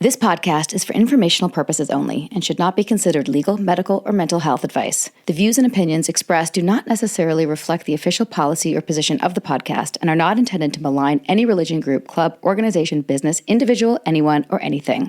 This podcast is for informational purposes only and should not be considered legal, medical, or mental health advice. The views and opinions expressed do not necessarily reflect the official policy or position of the podcast and are not intended to malign any religion, group, club, organization, business, individual, anyone, or anything.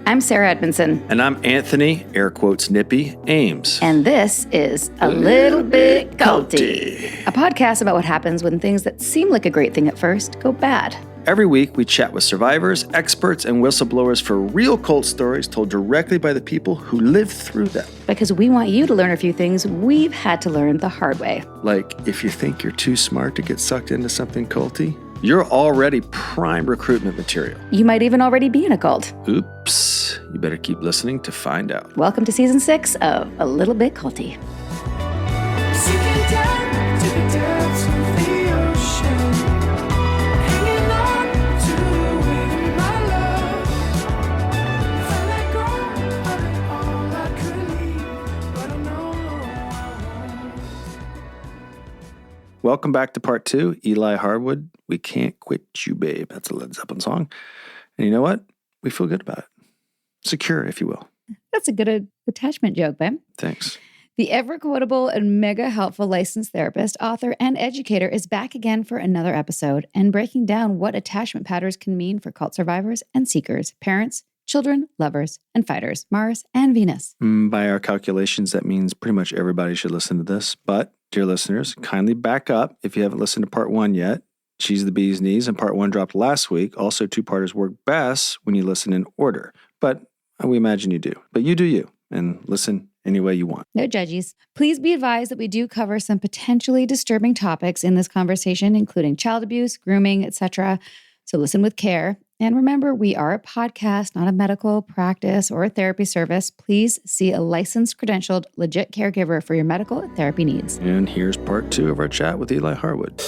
I'm Sarah Edmondson. And I'm Anthony, air quotes nippy, Ames. And this is A Little Bit Culty, a podcast about what happens when things that seem like a great thing at first go bad. Every week, we chat with survivors, experts, and whistleblowers for real cult stories told directly by the people who lived through them. Because we want you to learn a few things we've had to learn the hard way. Like, if you think you're too smart to get sucked into something culty, you're already prime recruitment material. You might even already be in a cult. Oops. You better keep listening to find out. Welcome to Season 6 of A Little Bit Culty. Welcome back to part 2, Eli Harwood. We can't quit you, babe. That's a Led Zeppelin song. And you know what? We feel good about it. Secure, if you will. That's a good attachment joke, babe. Thanks. The ever-quotable and mega-helpful licensed therapist, author, and educator is back again for another episode and breaking down what attachment patterns can mean for cult survivors and seekers, parents, children, lovers, and fighters, Mars and Venus. By our calculations, that means pretty much everybody should listen to this. But, dear listeners, kindly back up if you haven't listened to part 1 yet. She's the bee's knees, and part 1 dropped last week. Also, two-parters work best when you listen in order. But we imagine you do. But you do you, and listen any way you want. No judges. Please be advised that we do cover some potentially disturbing topics in this conversation, including child abuse, grooming, etc. So listen with care. And remember, we are a podcast, not a medical practice or a therapy service. Please see a licensed, credentialed, legit caregiver for your medical and therapy needs. And here's part 2 of our chat with Eli Harwood.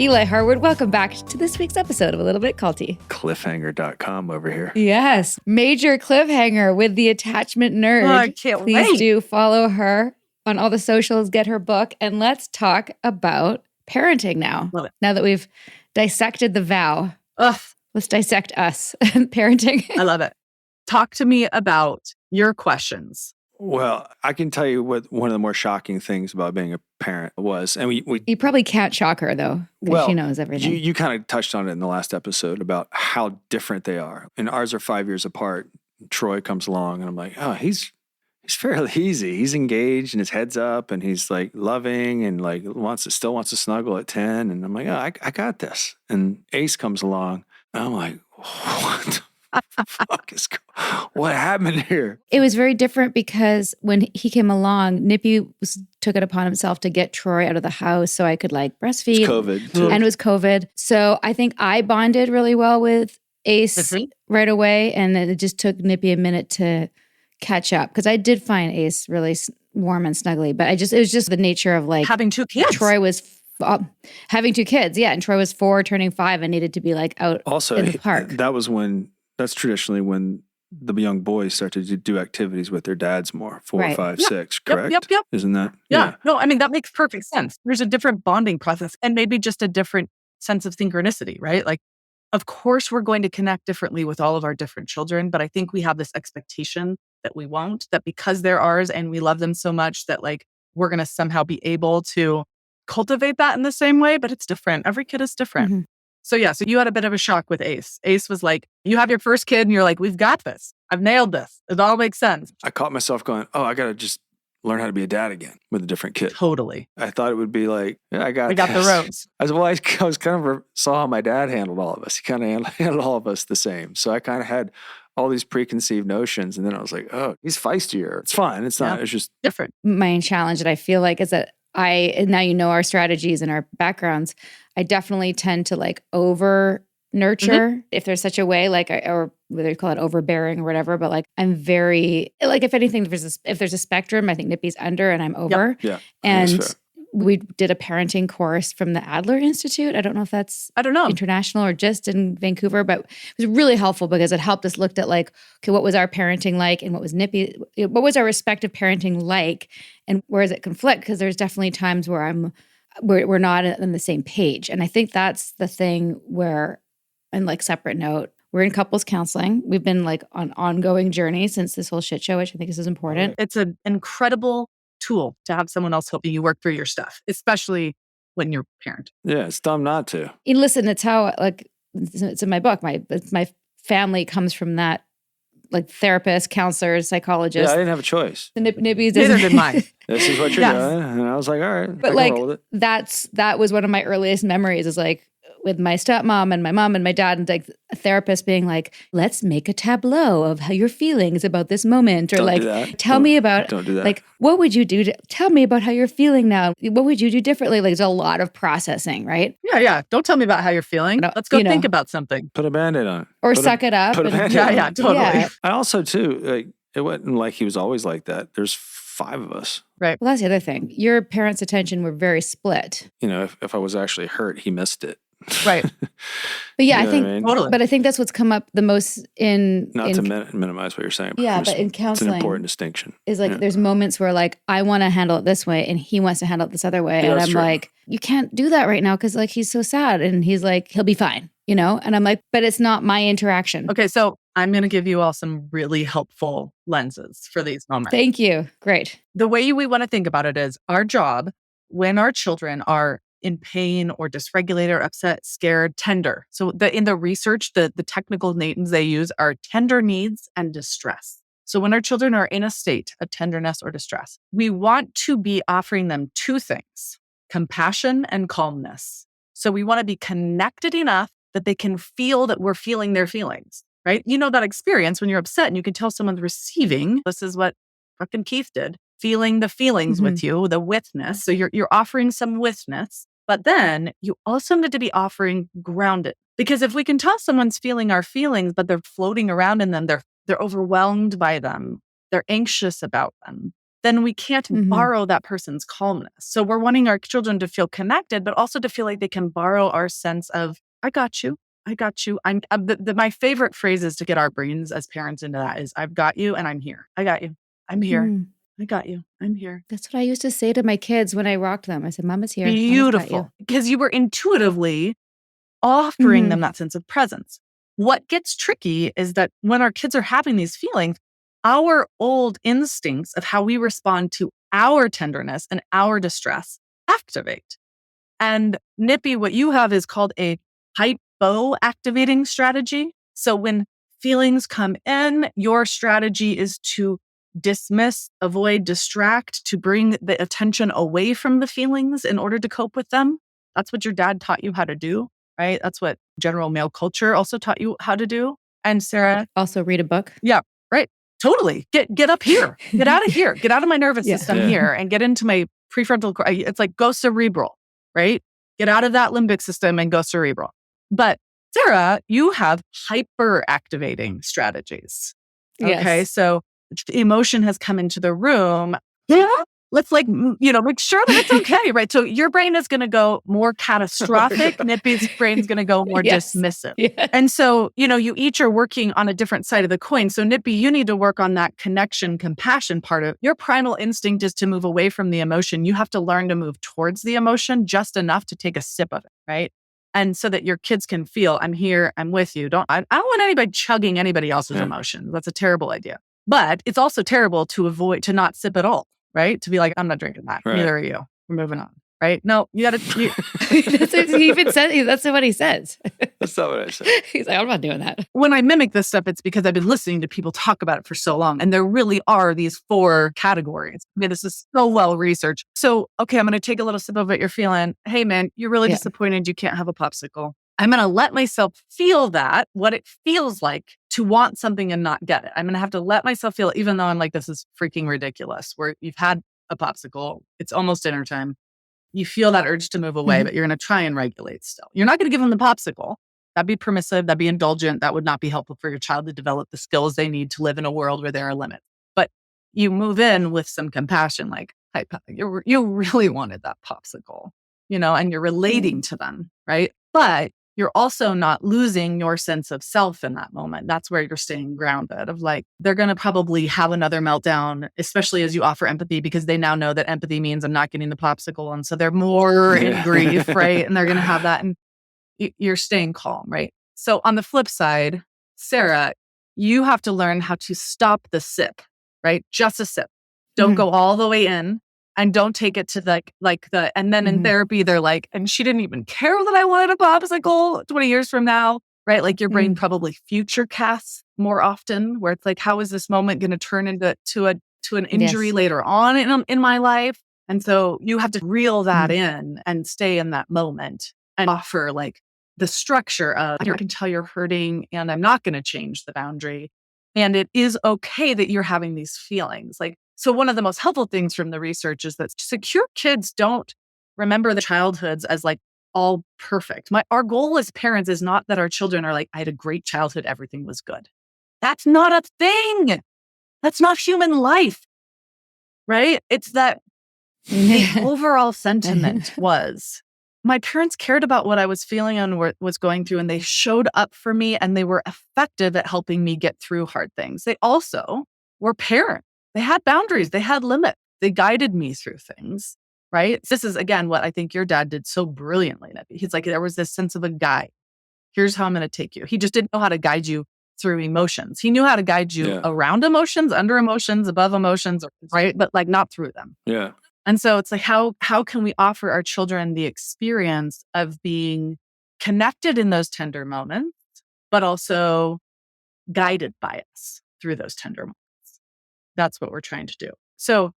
Eli Harwood, welcome back to this week's episode of A Little Bit Culty. Cliffhanger.com over here. Yes, major cliffhanger with the attachment nerd. Oh, I can't Please wait. do follow her on all the socials, get her book, and let's talk about parenting now. Love it. Now that we've dissected the vow, Ugh, let's dissect us and parenting. I love it. Talk to me about your questions. Well, I can tell you what one of the more shocking things about being a parent was. And we You probably can't shock her, though, because Well, she knows everything. you kind of touched on it in the last episode about how different they are. And ours are 5 years apart. Troy comes along and I'm like, oh, he's fairly easy. He's engaged and his head's up and he's like loving and like still wants to snuggle at 10. And I'm like, oh, I got this. And Ace comes along and I'm like, what the fuck what happened here? It was very different because when he came along, Nippy took it upon himself to get Troy out of the house so I could like breastfeed. It's COVID too. And it was COVID. So I think I bonded really well with Ace right away. And then it just took Nippy a minute to catch up because I did find Ace really warm and snuggly. But it was just the nature of like Having 2 kids. Troy was having 2 kids. Yeah. And Troy was 4, turning 5 and needed to be like out Also, in the park. That's traditionally when the young boys start to do activities with their dads more. 4, Right. 5, Yep. 6, correct? Yep. Isn't that? Yeah. No, I mean, that makes perfect sense. There's a different bonding process and maybe just a different sense of synchronicity, right? Like, of course, we're going to connect differently with all of our different children, but I think we have this expectation that we won't, that because they're ours and we love them so much that like we're going to somehow be able to cultivate that in the same way, but it's different. Every kid is different. Mm-hmm. So yeah, so you had a bit of a shock with Ace. Ace was like, you have your first kid and you're like, we've got this. I've nailed this. It all makes sense. I caught myself going, oh, I got to just learn how to be a dad again with a different kid. Totally. I thought it would be like, yeah, I got We got the this. ropes. I was kind of saw how my dad handled all of us. He kind of handled all of us the same. So I kind of had all these preconceived notions. And then I was like, oh, he's feistier. It's fine. It's not, Yeah. it's just Different. My challenge that I feel like is that now you know our strategies and our backgrounds. I definitely tend to like over nurture, if there's such a way, like, or whether you call it overbearing or whatever, but like, I'm very, like, if anything, if there's a spectrum, I think Nippy's under and I'm over. Yeah. And that's fair. We did a parenting course from the Adler Institute. I don't know if that's I don't know. international or just in Vancouver, but it was really helpful because it helped us look at like, okay, what was our parenting like and what was what was our respective parenting like and where does it conflict? Because there's definitely times where we're not on the same page. And I think that's the thing where, and like separate note, we're in couples counseling. We've been like on ongoing journey since this whole shit show, which I think is important. It's an incredible tool to have someone else helping you work through your stuff, especially when you're a parent. Yeah, it's dumb not to. And listen, it's how, like, it's in my book. My family comes from that, like therapist, counselors, psychologists. Yeah, I didn't have a choice. The nippies. Neither did mine. This is what you're doing. And I was like, all right, I But can like, roll with it. that was one of my earliest memories is like with my stepmom and my mom and my dad and like a therapist being like, let's make a tableau of how your feelings about this moment. Or Don't like, do that. tell me about, Don't do that. like, what would you do? Tell me about how you're feeling now. What would you do differently? Like there's a lot of processing, right? Yeah. Don't tell me about how you're feeling. No, Let's go you know. think about something. Put a Band-Aid on it. Or Put suck it up. put a and- Band-Aid on it. Yeah, totally. Yeah. I also, too, like, it wasn't like he was always like that. There's 5 of us. Well, that's the other thing. Your parents' attention were very split. You know, if I was actually hurt, he missed it. Right. But yeah, You I know think, what I mean? Totally. but I think that's what's come up the most Not to minimize what you're saying. Yeah, I'm but in it's an counseling important distinction. is like Yeah. there's moments where like I want to handle it this way and he wants to handle it this other way. Yeah, And that's I'm true. like, you can't do that right now because like he's so sad and he's like, he'll be fine, you know? And I'm like, but it's not my interaction. Okay, so I'm going to give you all some really helpful lenses for these moments. Thank you. Great. The way we want to think about it is our job when our children are in pain or dysregulated or upset, scared, tender. So in the research, the technical names they use are tender needs and distress. So when our children are in a state of tenderness or distress, we want to be offering them 2 things, compassion and calmness. So we want to be connected enough that they can feel that we're feeling their feelings, right? You know that experience when you're upset and you can tell someone's receiving, this is what fucking Keith did, feeling the feelings with you, the witness. So you're offering some witness. But then you also need to be offering grounded. Because if we can tell someone's feeling our feelings, but they're floating around in them, they're overwhelmed by them, they're anxious about them, then we can't borrow that person's calmness. So we're wanting our children to feel connected, but also to feel like they can borrow our sense of, I got you. I got you. My favorite phrases to get our brains as parents into that is, I've got you and I'm here. I got you. I'm here. I got you. I'm here. That's what I used to say to my kids when I rocked them. I said, Mama's here. Mama's got Beautiful. you." Because you were intuitively offering them that sense of presence. What gets tricky is that when our kids are having these feelings, our old instincts of how we respond to our tenderness and our distress activate. And Nippy, what you have is called a hypo-activating strategy. So when feelings come in, your strategy is to dismiss, avoid, distract, to bring the attention away from the feelings in order to cope with them. That's what your dad taught you how to do, right? That's what general male culture also taught you how to do. And Sarah, Also read a book. yeah, right. Totally. Get up here. Get out of here. Get out of my nervous system here and get into my prefrontal. It's like go cerebral, right? Get out of that limbic system and go cerebral. But Sarah, you have hyper-activating strategies. Okay, Yes. so emotion has come into the room. Let's make sure that it's okay, right? So your brain is going to go more catastrophic. Nippy's brain's going to go more Yes. dismissive. Yeah. And so, you each are working on a different side of the coin. So Nippy, you need to work on that connection, compassion part of your primal instinct is to move away from the emotion. You have to learn to move towards the emotion just enough to take a sip of it, right? And so that your kids can feel, I'm here, I'm with you. I don't want anybody chugging anybody else's emotion. That's a terrible idea. But it's also terrible to not sip at all, right? To be like, I'm not drinking that. Right. Neither are you. We're moving on, right? No, you got to. That's what he even said. That's what he says. That's not what I said. He's like, I'm not doing that. When I mimic this stuff, it's because I've been listening to people talk about it for so long. And there really are these 4 categories. I mean, this is so well researched. So, okay, I'm going to take a little sip of what you're feeling. Hey, man, you're really disappointed you can't have a popsicle. I'm going to let myself feel that, what it feels like to want something and not get it. I'm going to have to let myself feel it, even though I'm like, this is freaking ridiculous, where you've had a popsicle. It's almost dinner time. You feel that urge to move away, but you're going to try and regulate still. You're not going to give them the popsicle. That'd be permissive. That'd be indulgent. That would not be helpful for your child to develop the skills they need to live in a world where there are limits. But you move in with some compassion, like, You really wanted that popsicle, and you're relating to them, right? But you're also not losing your sense of self in that moment. That's where you're staying grounded of like, they're going to probably have another meltdown, especially as you offer empathy, because they now know that empathy means I'm not getting the popsicle. And so they're more in grief, right? And they're going to have that. And you're staying calm, right? So on the flip side, Sarah, you have to learn how to stop the sip, right? Just a sip. Don't go all the way in and don't take it to and then in therapy, they're like, and she didn't even care that I wanted a popsicle 20 years from now, right? Like your brain probably future casts more often where it's like, how is this moment going to turn into an injury later on in my life? And so you have to reel that in and stay in that moment and offer like the structure of, I can tell you're hurting and I'm not going to change the boundary. And it is okay that you're having these feelings. Like, so one of the most helpful things from the research is that secure kids don't remember the childhoods as like all perfect. Our goal as parents is not that our children are like, I had a great childhood, everything was good. That's not a thing. That's not human life, right? It's that the overall sentiment was, my parents cared about what I was feeling and was going through, and they showed up for me and they were effective at helping me get through hard things. They also were parents. They had boundaries. They had limits. They guided me through things, right? This is, again, what I think your dad did so brilliantly. He's like, there was this sense of a guide. Here's how I'm going to take you. He just didn't know how to guide you through emotions. He knew how to guide you around emotions, under emotions, above emotions, right? But like not through them. Yeah. And so it's like, how can we offer our children the experience of being connected in those tender moments, but also guided by us through those tender moments? That's what we're trying to do. So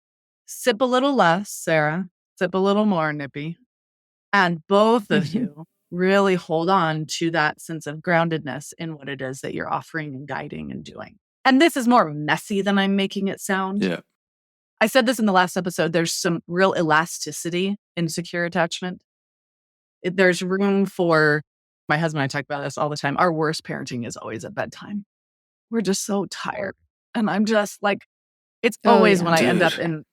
sip a little less, Sarah, sip a little more, Nippy. And both of you really hold on to that sense of groundedness in what it is that you're offering and guiding and doing. And this is more messy than I'm making it sound. Yeah. I said this in the last episode, there's some real elasticity in secure attachment. There's room for, my husband and I talk about this all the time. Our worst parenting is always at bedtime. We're just so tired. And I'm just like, it's always when I end up in,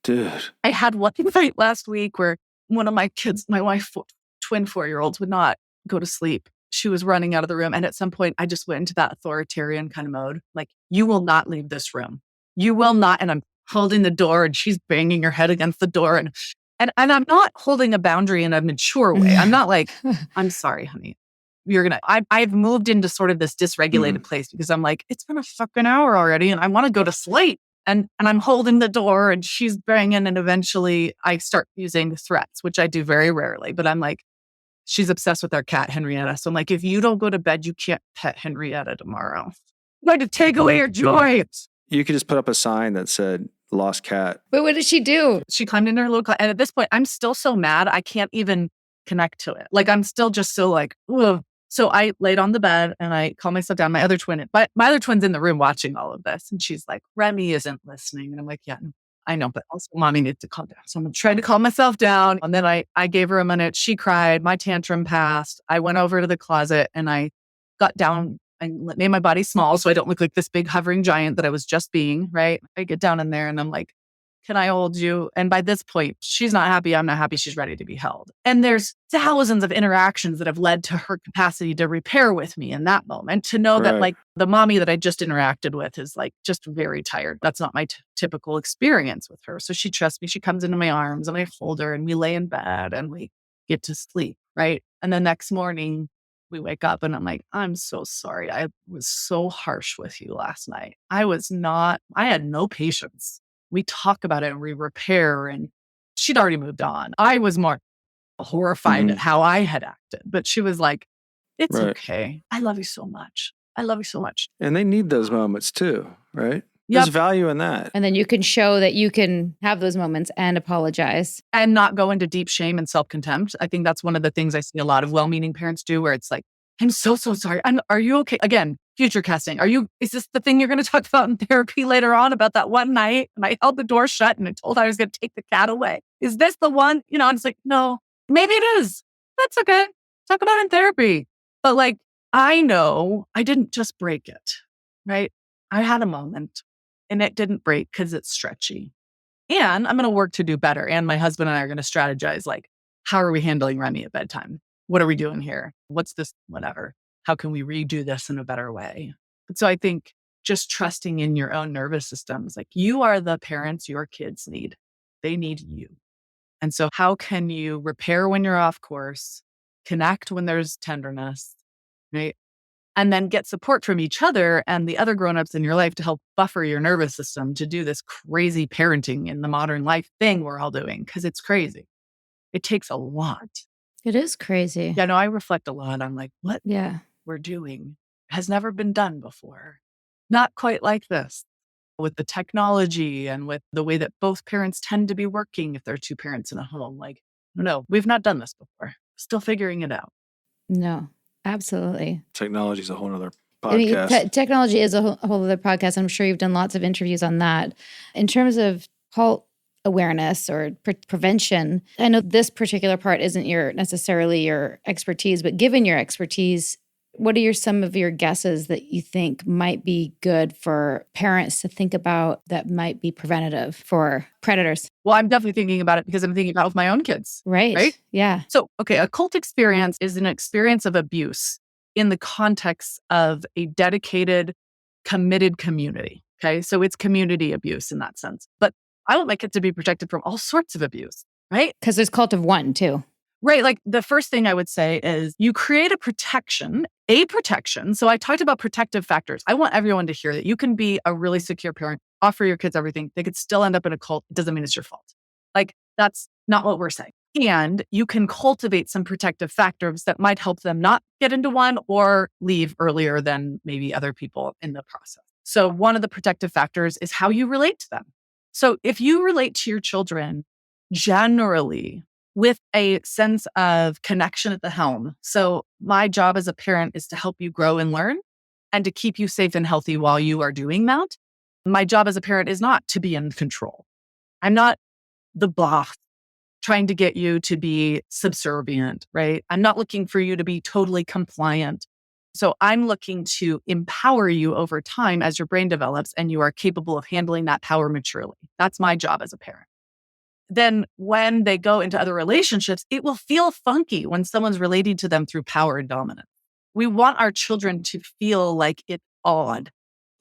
I had one night last week where one of my kids, my wife, twin 4-year-olds would not go to sleep. She was running out of the room. And at some point I just went into that authoritarian kind of mode. Like, you will not leave this room. You will not. And I'm holding the door and she's banging her head against the door. And I'm not holding a boundary in a mature way. I'm not like, I'm sorry, honey. I've moved into sort of this dysregulated place because I'm like, it's been a fucking hour already and I want to go to sleep. And I'm holding the door and she's banging, and eventually I start using threats, which I do very rarely. But I'm like, she's obsessed with our cat, Henrietta. So I'm like, if you don't go to bed, you can't pet Henrietta tomorrow. I'm going to take away your joy. You could just put up a sign that said lost cat. But what did she do? She climbed into her little car. And at this point, I'm still so mad. I can't even connect to it. Like, I'm still just so like, ugh. So I laid on the bed and I calmed myself down. My other twin's in the room watching all of this. And she's like, Remy isn't listening. And I'm like, yeah, I know, but also mommy needs to calm down. So I'm trying to calm myself down. And then I gave her a minute. She cried. My tantrum passed. I went over to the closet and I got down and made my body small so I don't look like this big hovering giant that I was just being, right? I get down in there and I'm like, can I hold you? And by this point, she's not happy. I'm not happy. She's ready to be held. And there's thousands of interactions that have led to her capacity to repair with me in that moment, to know that like the mommy that I just interacted with is like just very tired. That's not my typical experience with her. So she trusts me. She comes into my arms and I hold her and we lay in bed and we get to sleep, right? And the next morning we wake up and I'm like, I'm so sorry. I was so harsh with you last night. I had no patience. We talk about it and we repair, and she'd already moved on. I was more horrified at how I had acted, but she was like, it's okay. I love you so much. I love you so much. And they need those moments too, right? There's value in that. And then you can show that you can have those moments and apologize. And not go into deep shame and self-contempt. I think that's one of the things I see a lot of well-meaning parents do, where it's like, I'm so sorry. Are you okay? Again, future casting. Is this the thing you're going to talk about in therapy later on about that one night? And I held the door shut and I told her I was going to take the cat away. Is this the one? And it's like, no, maybe it is. That's okay. Talk about it in therapy. But like, I know I didn't just break it, right? I had a moment and it didn't break because it's stretchy. And I'm going to work to do better. And my husband and I are going to strategize, like, how are we handling Remy at bedtime? What are we doing here? What's this? Whatever. How can we redo this in a better way? So I think just trusting in your own nervous systems, like, you are the parents your kids need. They need you. And so how can you repair when you're off course, connect when there's tenderness, right? And then get support from each other and the other grownups in your life to help buffer your nervous system to do this crazy parenting in the modern life thing we're all doing, because it's crazy. It takes a lot. It is crazy. Yeah, no, I reflect a lot on, like, what Yeah. we're doing has never been done before. Not quite like this, with the technology and with the way that both parents tend to be working if there are two parents in a home. Like, no, we've not done this before. Still figuring it out. No, absolutely. Technology is a whole other I mean, podcast. technology is a whole other podcast. I'm sure you've done lots of interviews on that. In terms of cult awareness or prevention, I know this particular part isn't necessarily your expertise, but given your expertise, what are some of your guesses that you think might be good for parents to think about that might be preventative for predators? Well, I'm definitely thinking about it because I'm thinking about it with my own kids. Right? Yeah. So, okay, a cult experience is an experience of abuse in the context of a dedicated, committed community. Okay. So it's community abuse in that sense. But I want my kids to be protected from all sorts of abuse, right? Because there's cult of one too. Right. Like, the first thing I would say is you create a protection. So I talked about protective factors. I want everyone to hear that you can be a really secure parent, offer your kids everything. They could still end up in a cult. It doesn't mean it's your fault. Like, that's not what we're saying. And you can cultivate some protective factors that might help them not get into one or leave earlier than maybe other people in the process. So one of the protective factors is how you relate to them. So if you relate to your children generally with a sense of connection at the helm. So my job as a parent is to help you grow and learn and to keep you safe and healthy while you are doing that. My job as a parent is not to be in control. I'm not the boss trying to get you to be subservient, right? I'm not looking for you to be totally compliant. So I'm looking to empower you over time as your brain develops and you are capable of handling that power maturely. That's my job as a parent. Then when they go into other relationships, it will feel funky when someone's relating to them through power and dominance. We want our children to feel like it's odd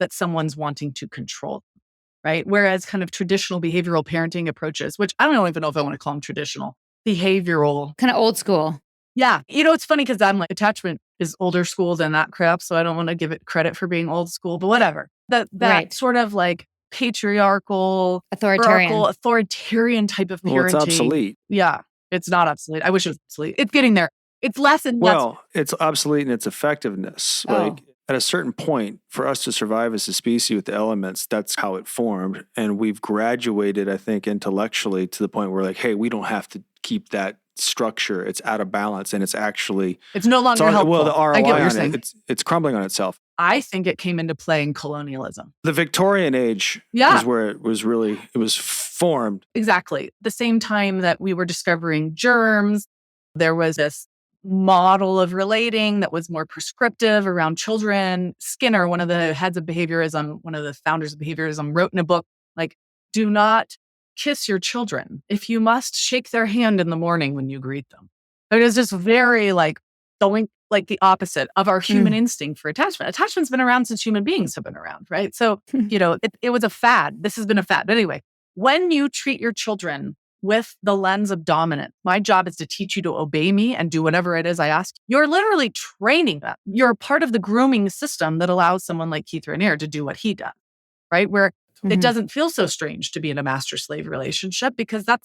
that someone's wanting to control them, right? Whereas kind of traditional behavioral parenting approaches, which I don't even know if I want to call them traditional, behavioral. Kind of old school. Yeah. It's funny because I'm like, attachment is older school than that crap. So I don't want to give it credit for being old school, but whatever. That Right. sort of like patriarchal, authoritarian type of parenting. Well, it's obsolete. Yeah, it's not obsolete. I wish it was obsolete. It's getting there. It's less and less. Well, it's obsolete in its effectiveness. Oh. Like, at a certain point, for us to survive as a species with the elements, that's how it formed. And we've graduated, I think, intellectually to the point where, like, hey, we don't have to keep that structure. It's out of balance, and it's no longer helpful. Well, the ROI I get what you're on saying. It's crumbling on itself. I think it came into play in colonialism. The Victorian age is where it was formed. Exactly. The same time that we were discovering germs, there was this model of relating that was more prescriptive around children. Skinner, one of the heads of behaviorism, one of the founders of behaviorism, wrote in a book, like, do not kiss your children. If you must, shake their hand in the morning when you greet them. It is just very like the opposite of our human instinct for attachment. Attachment's been around since human beings have been around, right? So, it was a fad. This has been a fad. But anyway, when you treat your children with the lens of dominance, my job is to teach you to obey me and do whatever it is I ask. You're literally training them. You're part of the grooming system that allows someone like Keith Raniere to do what he does, right? Where it doesn't feel so strange to be in a master-slave relationship because that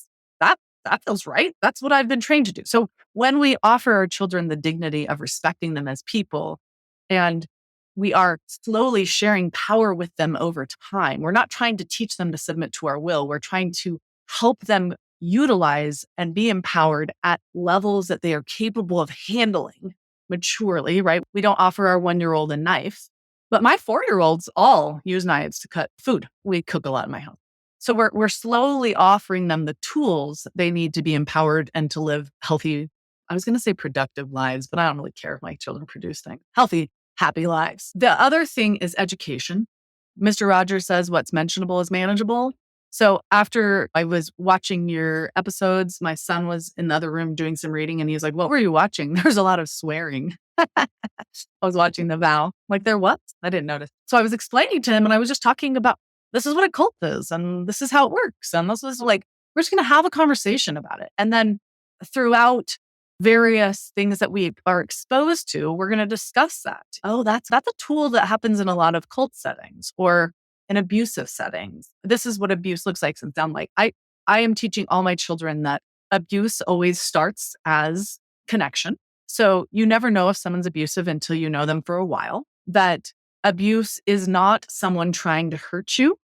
feels right. That's what I've been trained to do. So when we offer our children the dignity of respecting them as people, and we are slowly sharing power with them over time, we're not trying to teach them to submit to our will. We're trying to help them utilize and be empowered at levels that they are capable of handling maturely, right? We don't offer our 1-year-old a knife, but my 4-year-olds all use knives to cut food. We cook a lot in my house. So we're slowly offering them the tools they need to be empowered and to live healthy, I was going to say productive lives, but I don't really care if my children produce things. Healthy, happy lives. The other thing is education. Mr. Rogers says what's mentionable is manageable. So after I was watching your episodes, my son was in the other room doing some reading and he was like, what were you watching? There's a lot of swearing. I was watching The Vow. Like, there was? I didn't notice. So I was explaining to him and I was just talking about, this is what a cult is and this is how it works. And this was like, we're just going to have a conversation about it. And then throughout various things that we are exposed to, we're going to discuss that. Oh, that's a tool that happens in a lot of cult settings or in abusive settings. This is what abuse looks like and sound like. I am teaching all my children that abuse always starts as connection. So you never know if someone's abusive until you know them for a while. That abuse is not someone trying to hurt you,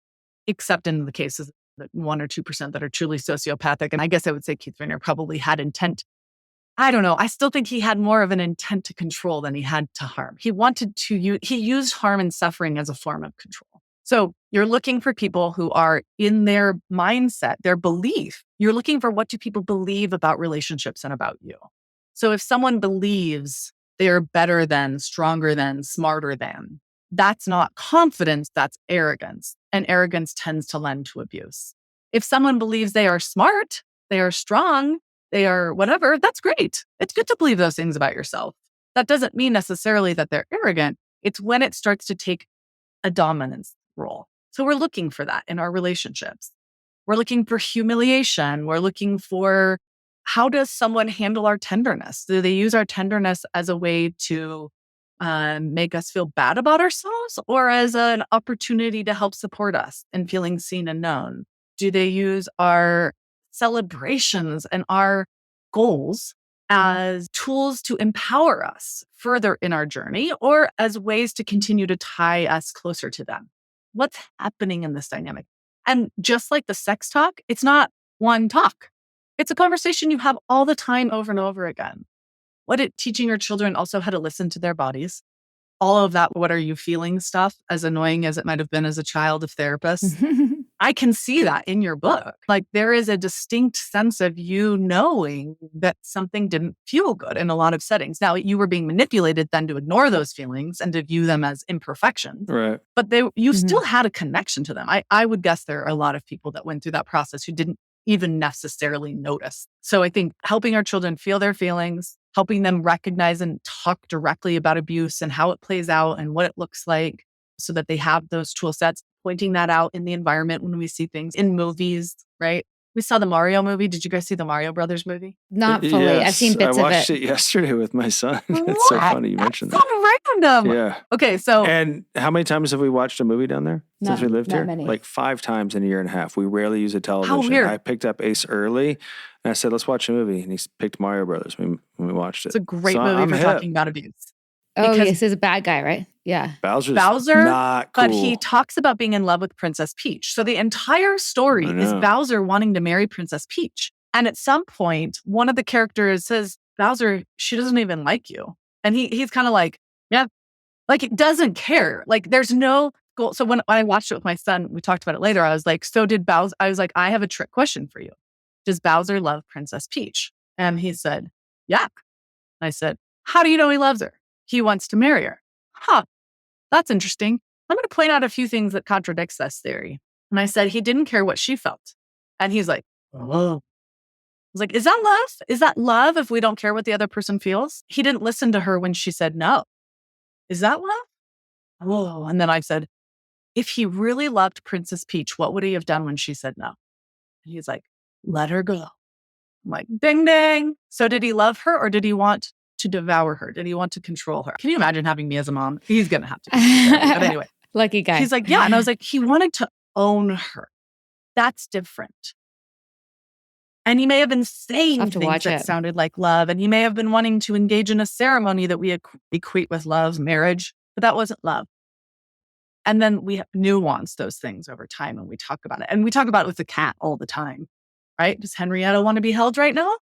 except in the cases that 1 or 2% that are truly sociopathic. And I guess I would say Keith Rayner probably had intent. I don't know. I still think he had more of an intent to control than he had to harm. He used harm and suffering as a form of control. So you're looking for people who are in their mindset, their belief. You're looking for what do people believe about relationships and about you. So if someone believes they're better than, stronger than, smarter than, that's not confidence, that's arrogance. And arrogance tends to lend to abuse. If someone believes they are smart, they are strong, they are whatever, that's great. It's good to believe those things about yourself. That doesn't mean necessarily that they're arrogant. It's when it starts to take a dominance role. So we're looking for that in our relationships. We're looking for humiliation. We're looking for how does someone handle our tenderness? Do they use our tenderness as a way to make us feel bad about ourselves or as an opportunity to help support us in feeling seen and known? Do they use our celebrations and our goals as tools to empower us further in our journey or as ways to continue to tie us closer to them? What's happening in this dynamic? And just like the sex talk, it's not one talk. It's a conversation you have all the time over and over again. Teaching your children also how to listen to their bodies. All of that, what are you feeling stuff, as annoying as it might have been as a child of therapists. I can see that in your book. Like there is a distinct sense of you knowing that something didn't feel good in a lot of settings. Now, you were being manipulated then to ignore those feelings and to view them as imperfections. Right. But you still had a connection to them. I would guess there are a lot of people that went through that process who didn't even necessarily notice. So I think helping our children feel their feelings, helping them recognize and talk directly about abuse and how it plays out and what it looks like so that they have those tool sets, pointing that out in the environment when we see things in movies, right? We saw the Mario movie. Did you guys see the Mario Brothers movie? Not fully. Yes, I've seen bits of it. I watched it yesterday with my son. It's so funny you mentioned that. So random. Yeah. Okay, so... And how many times have we watched a movie down there since we lived here? Many. Like 5 times in a year and a half. We rarely use a television. How weird. I picked up Ace early and I said, let's watch a movie. And he picked Mario Brothers when we watched it. It's a great movie for talking about abuse. Oh, yes, he's a bad guy, right? Yeah. Bowser, not cool. But he talks about being in love with Princess Peach. So the entire story is Bowser wanting to marry Princess Peach. And at some point, one of the characters says, Bowser, she doesn't even like you. And he's kind of like, yeah, like it doesn't care. Like there's no goal. So when I watched it with my son, we talked about it later. I was like, so did Bowser? I was like, I have a trick question for you. Does Bowser love Princess Peach? And he said, yeah. I said, how do you know he loves her? He wants to marry her. Huh. That's interesting. I'm going to point out a few things that contradicts this theory. And I said, he didn't care what she felt. And he's like, oh. I was like, is that love? Is that love if we don't care what the other person feels? He didn't listen to her when she said no. Is that love? Oh. And then I said, if he really loved Princess Peach, what would he have done when she said no? And he's like, let her go. I'm like, ding, ding. So did he love her or did he want to devour her? Did he want to control her? Can you imagine having me as a mom? He's going to have to. But anyway. Lucky guy. He's like, yeah. And I was like, he wanted to own her. That's different. And he may have been saying things that sounded like love. And he may have been wanting to engage in a ceremony that we equate with love, marriage, but that wasn't love. And then we nuance those things over time and we talk about it. And we talk about it with the cat all the time, right? Does Henrietta want to be held right now?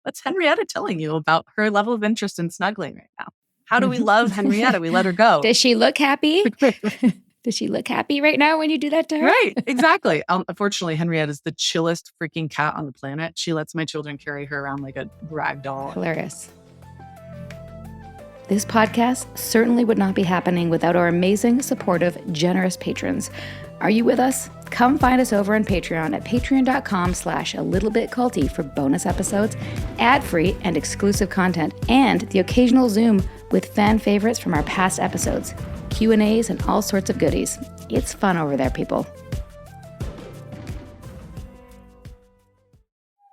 What's Henrietta telling you about her level of interest in snuggling right now? How do we love Henrietta? We let her go. Does she look happy? Does she look happy right now when you do that to her? Right, exactly. Unfortunately, Henrietta is the chillest freaking cat on the planet. She lets my children carry her around like a rag doll. Hilarious. This podcast certainly would not be happening without our amazing, supportive, generous patrons. Are you with us? Come find us over on Patreon at patreon.com/alittlebitculty for bonus episodes, ad-free and exclusive content, and the occasional Zoom with fan favorites from our past episodes, Q&As, and all sorts of goodies. It's fun over there, people.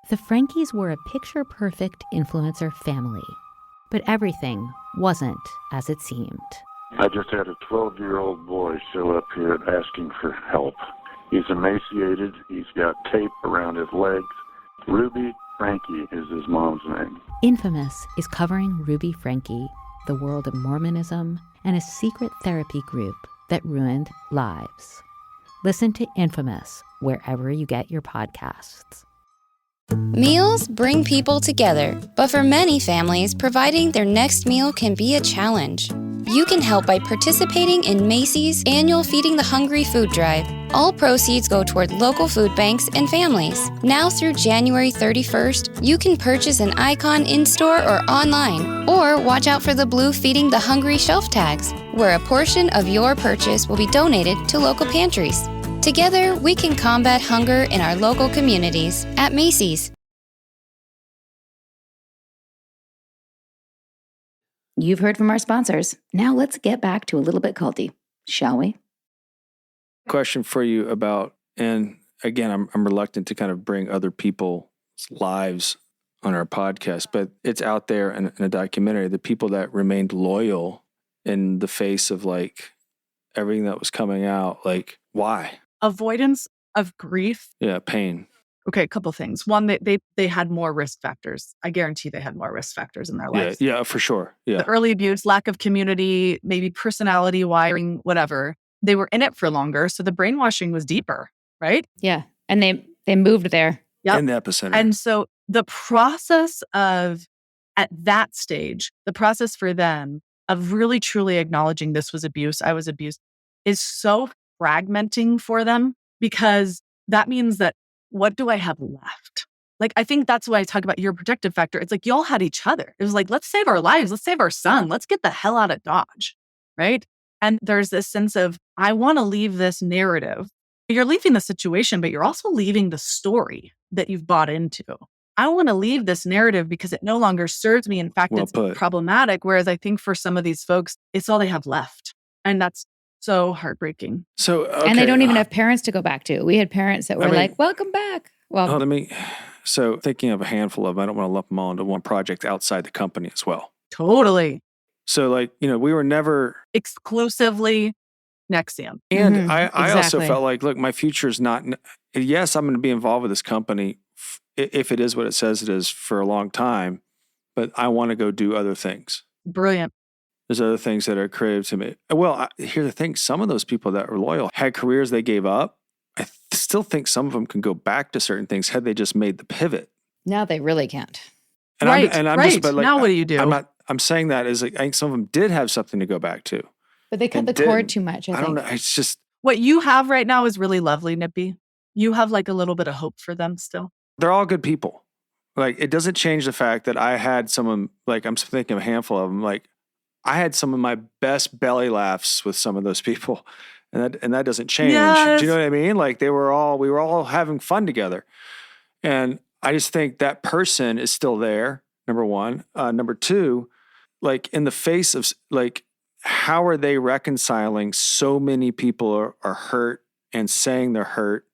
The Frankies were a picture-perfect influencer family, but everything wasn't as it seemed. I just had a 12-year-old boy show up here asking for help. He's emaciated. He's got tape around his legs. Ruby Frankie is his mom's name. Infamous is covering Ruby Frankie, the world of Mormonism, and a secret therapy group that ruined lives. Listen to Infamous wherever you get your podcasts. Meals bring people together, but for many families, providing their next meal can be a challenge. You can help by participating in Macy's annual Feeding the Hungry food drive. All proceeds go toward local food banks and families. Now through January 31st, you can purchase an icon in-store or online, or watch out for the blue Feeding the Hungry shelf tags, where a portion of your purchase will be donated to local pantries. Together, we can combat hunger in our local communities at Macy's. You've heard from our sponsors. Now let's get back to A Little Bit Culty, shall we? Question for you about, and again, I'm reluctant to kind of bring other people's lives on our podcast, but it's out there in a documentary, the people that remained loyal in the face of like everything that was coming out, like why? Avoidance of grief. Yeah, pain. Okay, a couple things. One, they had more risk factors. I guarantee they had more risk factors in their lives. Yeah, for sure. Yeah. The early abuse, lack of community, maybe personality wiring, whatever. They were in it for longer, so the brainwashing was deeper, right? Yeah, and they moved there. Yep. In the epicenter. And so the process of, at that stage, the process for them of really truly acknowledging this was abuse, I was abused, is so fragmenting for them, because that means that what do I have left? Like, I think that's why I talk about your protective factor. It's like y'all had each other. It was like, let's save our lives. Let's save our son. Let's get the hell out of Dodge, right? And there's this sense of, I want to leave this narrative. You're leaving the situation, but you're also leaving the story that you've bought into. I want to leave this narrative because it no longer serves me. In fact, Well it's put. problematic. Whereas I think for some of these folks, it's all they have left. And that's so heartbreaking. So, okay. And they don't even have parents to go back to. We had parents that were like, welcome back. Well, So thinking of a handful of them, I don't want to lump them all into one project outside the company as well. Totally. So like, we were never Exclusively Nexium. And I also exactly. felt like, look, my future is not, yes, I'm going to be involved with this company if it is what it says it is for a long time, but I want to go do other things. Brilliant. There's other things that are creative to me. Well, here's the thing. Some of those people that were loyal had careers they gave up. I still think some of them can go back to certain things had they just made the pivot. now they really can't. And right. I'm right. just, but like, now what do you do? I'm saying that is like, I think some of them did have something to go back to. But they cut And the cord didn't. too much, I I don't think. know. It's just, What you have right now is really lovely, Nippy. You have like a little bit of hope for them still. they're all good people. Like, it doesn't change the fact that I had someone, like, I'm thinking of a handful of them. Like, I had some of my best belly laughs with some of those people, and that doesn't change. Yes. Do you know what I mean? Like, we were all having fun together. And I just think that person is still there, number one. Number two, like, in the face of, like, how are they reconciling so many people are hurt and saying they're hurt?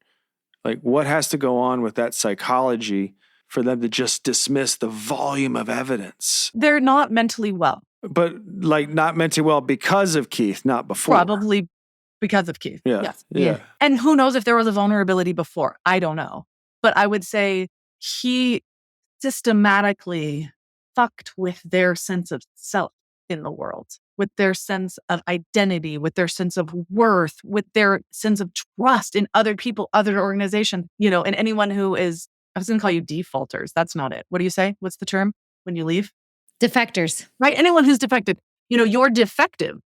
Like, what has to go on with that psychology for them to just dismiss the volume of evidence? They're not mentally well. But like, not mentally well because of Keith, not before. Probably because of Keith. Yeah. Yes. Yeah. And who knows if there was a vulnerability before? I don't know. But I would say he systematically fucked with their sense of self in the world, with their sense of identity, with their sense of worth, with their sense of trust in other people, other organizations, and anyone who is, I was going to call you defaulters. That's not it. What do you say? What's the term when you leave? Defectors. Right? Anyone who's defected, you're defective.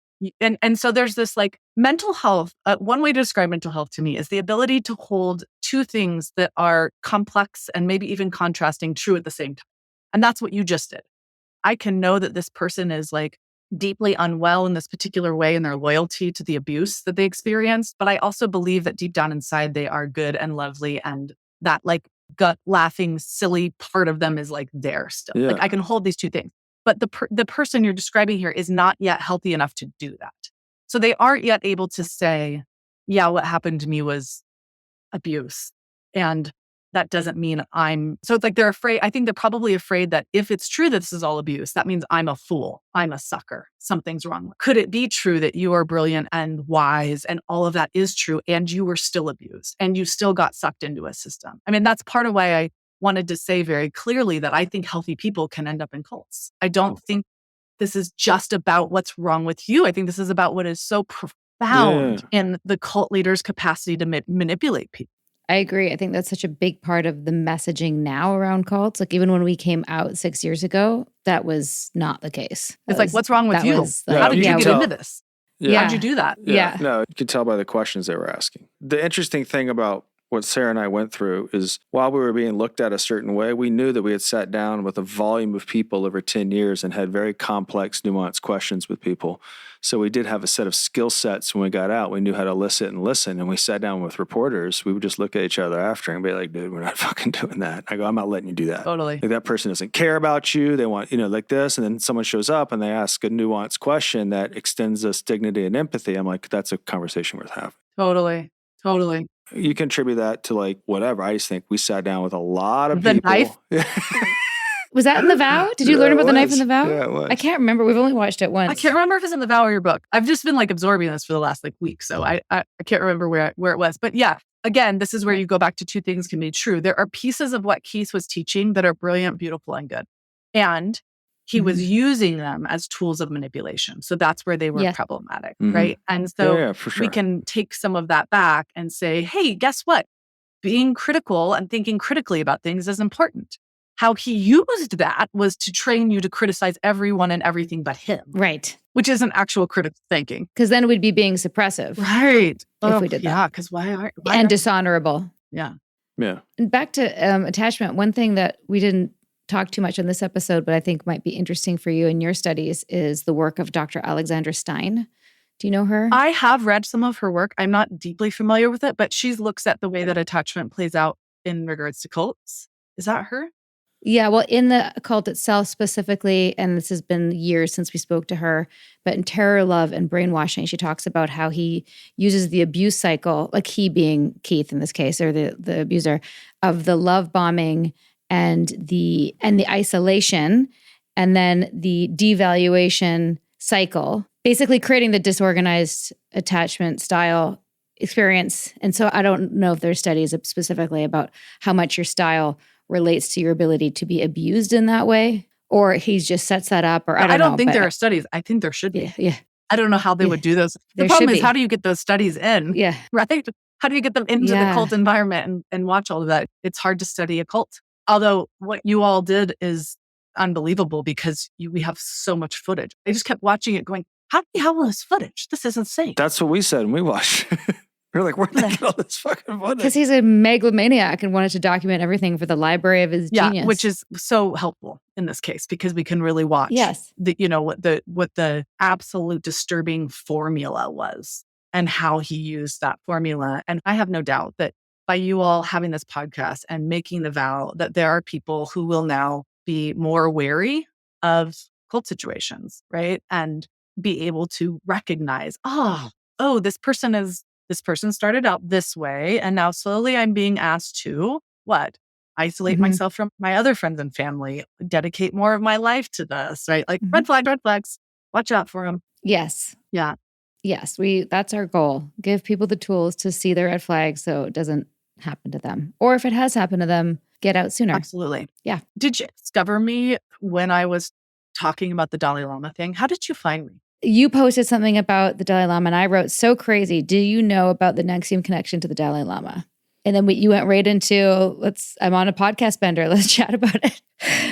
And so there's this like mental health. One way to describe mental health to me is the ability to hold two things that are complex and maybe even contrasting true at the same time. And that's what you just did. I can know that this person is like deeply unwell in this particular way in their loyalty to the abuse that they experienced. But I also believe that deep down inside, they are good and lovely, and that like gut laughing, silly part of them is like there still. Yeah. Like I can hold these two things. But the person you're describing here is not yet healthy enough to do that. So they aren't yet able to say, yeah, what happened to me was abuse. And that doesn't mean so it's like they're afraid. I think they're probably afraid that if it's true that this is all abuse, that means I'm a fool. I'm a sucker. Something's wrong. Could it be true that you are brilliant and wise and all of that is true and you were still abused and you still got sucked into a system? I mean, that's part of why I wanted to say very clearly that I think healthy people can end up in cults. I don't think this is just about what's wrong with you. I think this is about what is so profound in the cult leader's capacity to manipulate people. I agree. I think that's such a big part of the messaging now around cults. Like even when we came out 6 years ago, that was not the case. It's like, what's wrong with you? How did you get into this? Yeah. How'd you do that? Yeah. No, you could tell by the questions they were asking. The interesting thing about what Sarah and I went through is while we were being looked at a certain way, we knew that we had sat down with a volume of people over 10 years and had very complex, nuanced questions with people. So we did have a set of skill sets when we got out. We knew how to listen and listen. And we sat down with reporters. We would just look at each other after and be like, dude, we're not fucking doing that. I go, I'm not letting you do that. Totally. Like that person doesn't care about you. They want, like this. And then someone shows up and they ask a nuanced question that extends us dignity and empathy. I'm like, that's a conversation worth having. Totally. You contribute that to like whatever. I just think we sat down with a lot of the people. Knife? Was that in The Vow? Did you learn about the knife in The Vow? Yeah, it was. I can't remember. We've only watched it once. I can't remember if it's in The Vow or your book. I've just been like absorbing this for the last like week. So I can't remember where it was. But yeah, again, this is where you go back to two things can be true. There are pieces of what Keith was teaching that are brilliant, beautiful, and good. And he was using them as tools of manipulation. So that's where they were problematic, right? And so for sure. we can take some of that back and say, hey, guess what? Being critical and thinking critically about things is important. How he used that was to train you to criticize everyone and everything but him. Right. Which isn't actual critical thinking. Because then we'd be being suppressive. Right. If we did that. Yeah, because why dishonorable. Yeah. Yeah. And back to attachment, one thing that we didn't talk too much on this episode, but I think might be interesting for you in your studies is the work of Dr. Alexandra Stein. Do you know her? I have read some of her work. I'm not deeply familiar with it, but she looks at the way that attachment plays out in regards to cults. Is that her? Yeah, well, in the cult itself specifically, and this has been years since we spoke to her, but in Terror, Love, and Brainwashing, she talks about how he uses the abuse cycle, like he being Keith in this case, or the abuser, of the love bombing and the isolation, and then the devaluation cycle, basically creating the disorganized attachment style experience. And so I don't know if there's studies specifically about how much your style relates to your ability to be abused in that way, or he just sets that up, or I don't think there are studies. I think there should be. Yeah. I don't know how they would do those. The problem is, how do you get those studies in? Yeah. Right? How do you get them into the cult environment and watch all of that? It's hard to study a cult. Although what you all did is unbelievable because we have so much footage. I just kept watching it going, how do you have all this footage? This is insane. That's what we said when we watched. We're like, where'd they get all this fucking footage? Because he's a megalomaniac and wanted to document everything for the library of his genius. Which is so helpful in this case because we can really watch what the absolute disturbing formula was and how he used that formula. And I have no doubt that by you all having this podcast and making the vow that there are people who will now be more wary of cult situations, right? And be able to recognize, this person started out this way, and now slowly I'm being asked to isolate myself from my other friends and family, dedicate more of my life to this, right? Like red flags, watch out for them. Yes. Yeah. Yes, that's our goal. Give people the tools to see their red flags so it doesn't happen to them. Or if it has happened to them, get out sooner. Absolutely. Yeah. Did you discover me when I was talking about the Dalai Lama thing? How did you find me? You posted something about the Dalai Lama and I wrote, so crazy. Do you know about the Nexium connection to the Dalai Lama? And then you went right into, I'm on a podcast bender. Let's chat about it.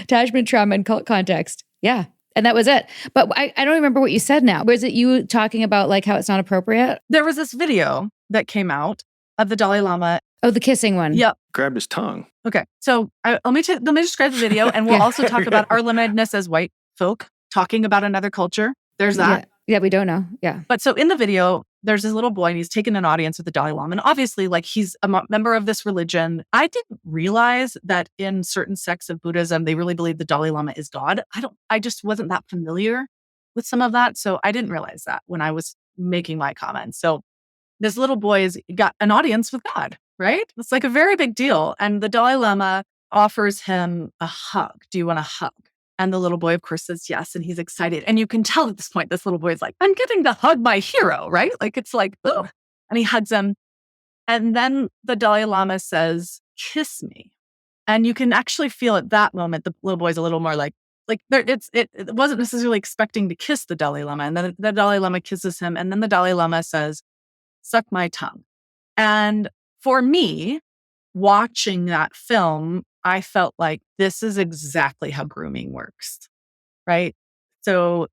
Attachment, trauma, and cult context. Yeah. And that was it. But I don't remember what you said now. Was it you talking about like how it's not appropriate? There was this video that came out of the Dalai Lama. Oh, the kissing one. Yep. Grabbed his tongue. Okay. So let me describe the video and we'll also talk about our limitedness as white folk talking about another culture. There's that. Yeah, we don't know. Yeah. But so in the video, there's this little boy and he's taken an audience with the Dalai Lama. And obviously, like, he's a member of this religion. I didn't realize that in certain sects of Buddhism, they really believe the Dalai Lama is God. I just wasn't that familiar with some of that. So I didn't realize that when I was making my comments. So this little boy has got an audience with God, right? It's like a very big deal. And the Dalai Lama offers him a hug. Do you want a hug? And the little boy, of course, says yes. And he's excited. And you can tell at this point, this little boy is like, I'm getting to hug my hero, right? Like, it's like, oh, and he hugs him. And then the Dalai Lama says, kiss me. And you can actually feel at that moment, the little boy's a little more like it wasn't necessarily expecting to kiss the Dalai Lama. And then the Dalai Lama kisses him. And then the Dalai Lama says, suck my tongue. And for me, watching that film, I felt like this is exactly how grooming works, right? So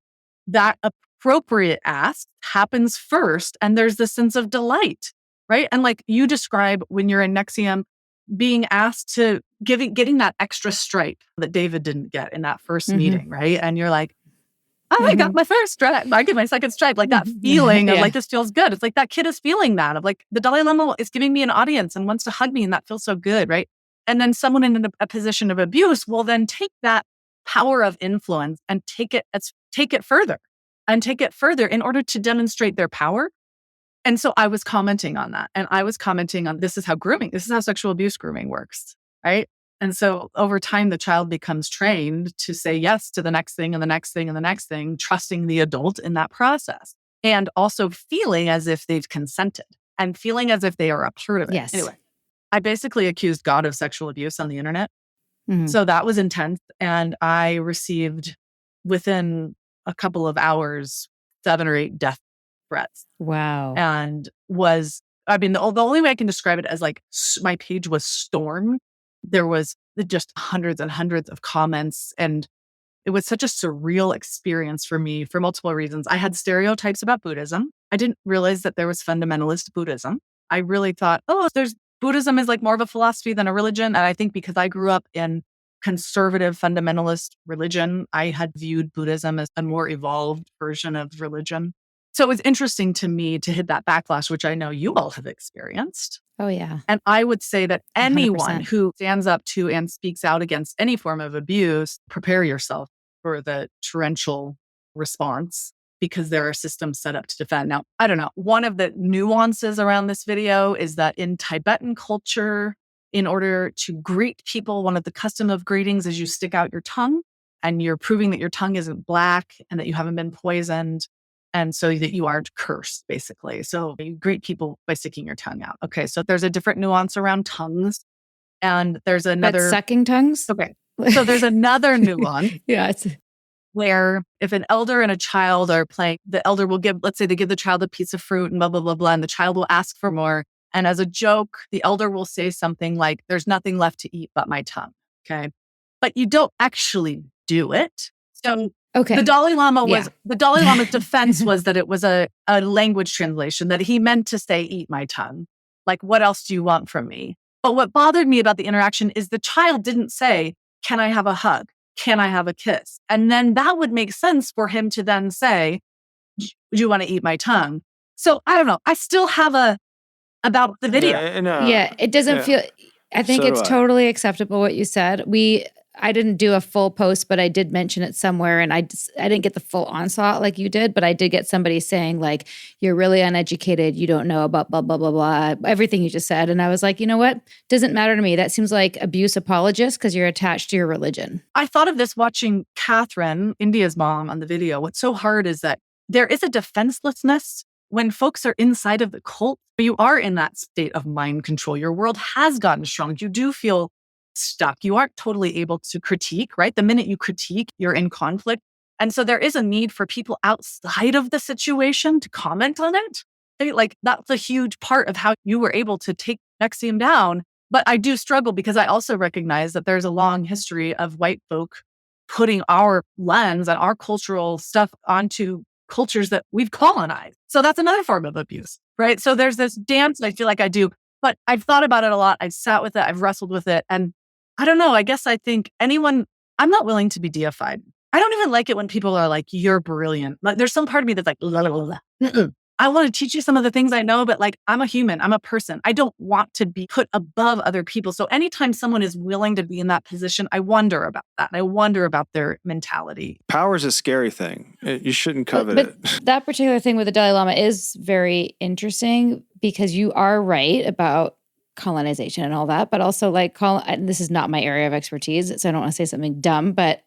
that appropriate ask happens first, and there's this sense of delight, right? And like you describe when you're in NXIVM, being asked to getting that extra stripe that David didn't get in that first meeting, right? And you're like, oh, I got my first stripe. I get my second stripe. Like that feeling of like, this feels good. It's like that kid is feeling that of like the Dalai Lama is giving me an audience and wants to hug me. And that feels so good. Right. And then someone in a position of abuse will then take that power of influence and take it further in order to demonstrate their power. And so I was commenting on that. And I was commenting on this is how sexual abuse grooming works. Right. And so over time, the child becomes trained to say yes to the next thing and the next thing and the next thing, trusting the adult in that process. And also feeling as if they've consented and feeling as if they are a part of it. Yes. Anyway, I basically accused God of sexual abuse on the internet. Mm-hmm. So that was intense. And I received within a couple of hours, 7 or 8 death threats. Wow. And the only way I can describe it as like my page was stormed. There was just hundreds and hundreds of comments, and it was such a surreal experience for me for multiple reasons. I had stereotypes about Buddhism. I didn't realize that there was fundamentalist Buddhism. I really thought, Buddhism is like more of a philosophy than a religion. And I think because I grew up in conservative fundamentalist religion, I had viewed Buddhism as a more evolved version of religion. So it was interesting to me to hit that backlash, which I know you all have experienced. Oh, yeah. And I would say that anyone 100%. who stands up to and speaks out against any form of abuse, prepare yourself for the torrential response because there are systems set up to defend. Now, I don't know. One of the nuances around this video is that in Tibetan culture, in order to greet people, one of the custom of greetings is you stick out your tongue and you're proving that your tongue isn't black and that you haven't been poisoned. And so that you aren't cursed, basically. So you greet people by sticking your tongue out. Okay, so there's a different nuance around tongues. And there's another... But sucking tongues? Okay, so there's another nuance. Yeah. Where if an elder and a child are playing, the elder will let's say they give the child a piece of fruit and blah, blah, blah, blah, and the child will ask for more. And as a joke, the elder will say something like, there's nothing left to eat but my tongue. Okay, but you don't actually do it. So... Okay. The Dalai Lama's defense was that it was a language translation, that he meant to say, eat my tongue. Like, what else do you want from me? But what bothered me about the interaction is the child didn't say, can I have a hug? Can I have a kiss? And then that would make sense for him to then say, do you want to eat my tongue? So I don't know. I still have about the video. Yeah, it doesn't feel, I think it's totally acceptable what you said. I didn't do a full post, but I did mention it somewhere, and I didn't get the full onslaught like you did, but I did get somebody saying like, you're really uneducated. You don't know about blah, blah, blah, blah, everything you just said. And I was like, you know what? Doesn't matter to me. That seems like abuse apologist because you're attached to your religion. I thought of this watching Catherine, India's mom, on the video. What's so hard is that there is a defenselessness when folks are inside of the cult, but you are in that state of mind control. Your world has gotten strong. You do feel stuck. You aren't totally able to critique, right? The minute you critique, you're in conflict. And so there is a need for people outside of the situation to comment on it. Like that's a huge part of how you were able to take NXIVM down. But I do struggle because I also recognize that there's a long history of white folk putting our lens and our cultural stuff onto cultures that we've colonized. So that's another form of abuse, right? So there's this dance I feel like I do, but I've thought about it a lot. I've sat with it. I've wrestled with it. And I don't know. I guess I think I'm not willing to be deified. I don't even like it when people are like, you're brilliant. Like, there's some part of me that's like, la, la, la, la. I want to teach you some of the things I know, but like, I'm a human, I'm a person. I don't want to be put above other people. So anytime someone is willing to be in that position, I wonder about that. I wonder about their mentality. Power is a scary thing. You shouldn't covet but it. That particular thing with the Dalai Lama is very interesting because you are right about colonization and all that, but also like, this is not my area of expertise, so I don't want to say something dumb, but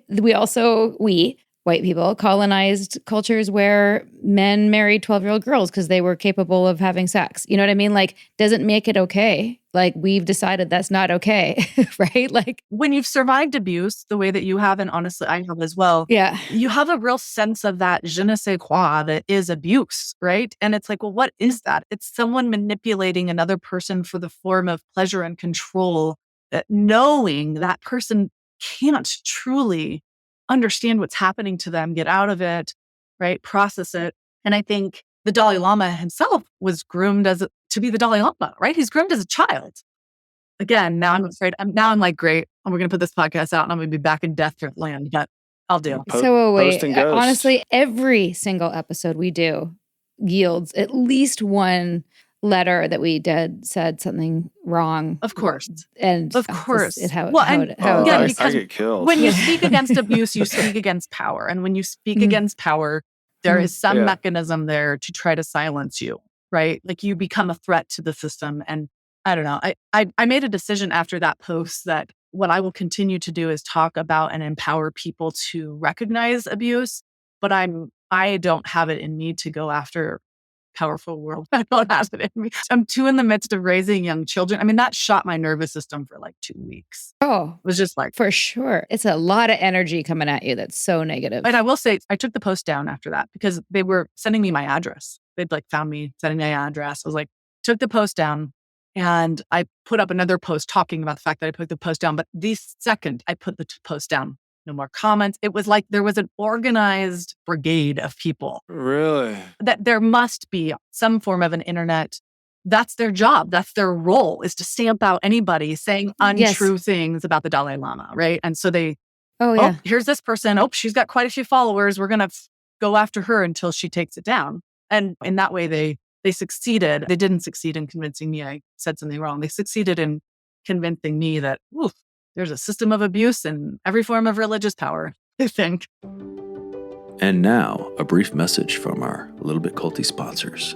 we, white people, colonized cultures where men married 12-year-old girls because they were capable of having sex. You know what I mean? Like, doesn't make it okay. Like, we've decided that's not okay, right? Like, when you've survived abuse the way that you have, and honestly, I have as well, yeah, you have a real sense of that je ne sais quoi that is abuse, right? And it's like, well, what is that? It's someone manipulating another person for the form of pleasure and control, that knowing that person can't truly understand what's happening to them, get out of it, right? Process it. And I think the Dalai Lama himself was groomed to be the Dalai Lama, right? He's groomed as a child. Again, now I'm afraid. I'm like, great. We're going to put this podcast out and I'm going to be back in death threat land, but I'll do. Wait, honestly, every single episode we do yields at least one letter that we said something wrong. Of course. And of course. I get killed. When you speak against abuse, you speak against power. And when you speak against power, there is some mechanism there to try to silence you, right? Like, you become a threat to the system. And I don't know. I made a decision after that post that what I will continue to do is talk about and empower people to recognize abuse, but I don't have it in me to go after powerful world. I don't have it in me. I'm too in the midst of raising young children. I mean, that shot my nervous system for like 2 weeks. Oh, it was just like, for sure. It's a lot of energy coming at you. That's so negative. And I will say, I took the post down after that because they were sending me my address. They'd like found me, sending my address. I was like, took the post down. And I put up another post talking about the fact that I put the post down. But the second I put the post down, no more comments. It was like there was an organized brigade of people. Really? That there must be some form of an internet. That's their job. That's their role, is to stamp out anybody saying untrue things about the Dalai Lama, right? And so they, here's this person. Oh, she's got quite a few followers. We're going to go after her until she takes it down. And in that way, they succeeded. They didn't succeed in convincing me I said something wrong. They succeeded in convincing me that there's a system of abuse in every form of religious power, I think. And now, a brief message from our Little Bit Culty sponsors.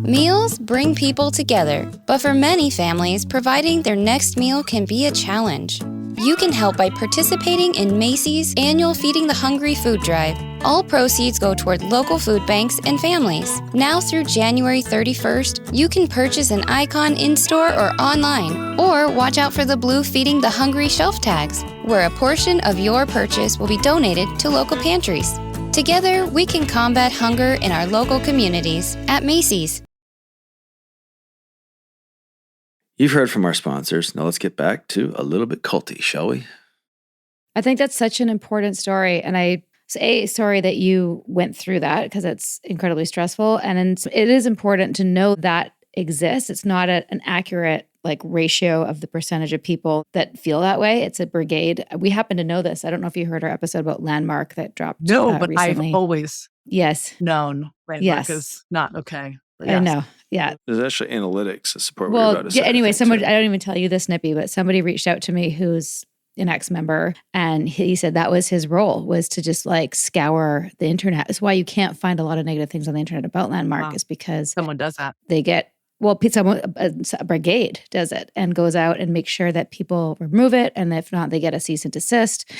Meals bring people together, but for many families, providing their next meal can be a challenge. You can help by participating in Macy's annual Feeding the Hungry food drive. All proceeds go toward local food banks and families. Now through January 31st, you can purchase an icon in-store or online, or watch out for the blue Feeding the Hungry shelf tags, where a portion of your purchase will be donated to local pantries. Together, we can combat hunger in our local communities at Macy's. You've heard from our sponsors. Now let's get back to a little bit culty, shall we? I think that's such an important story. And I say sorry that you went through that because it's incredibly stressful. And it is important to know that exists. It's not an accurate ratio of the percentage of people that feel that way. It's a brigade. We happen to know this. I don't know if you heard our episode about Landmark that dropped but recently. I've always known Landmark is not okay. I know. Yeah. There's actually analytics that support what you're about to say. Anyway, I don't even tell you this, Nippy, but somebody reached out to me who's an ex-member, and he said that was his role, was to just scour the internet. That's why you can't find a lot of negative things on the internet about Landmark, is because someone does that. They get, a brigade does it and goes out and makes sure that people remove it. And if not, they get a cease and desist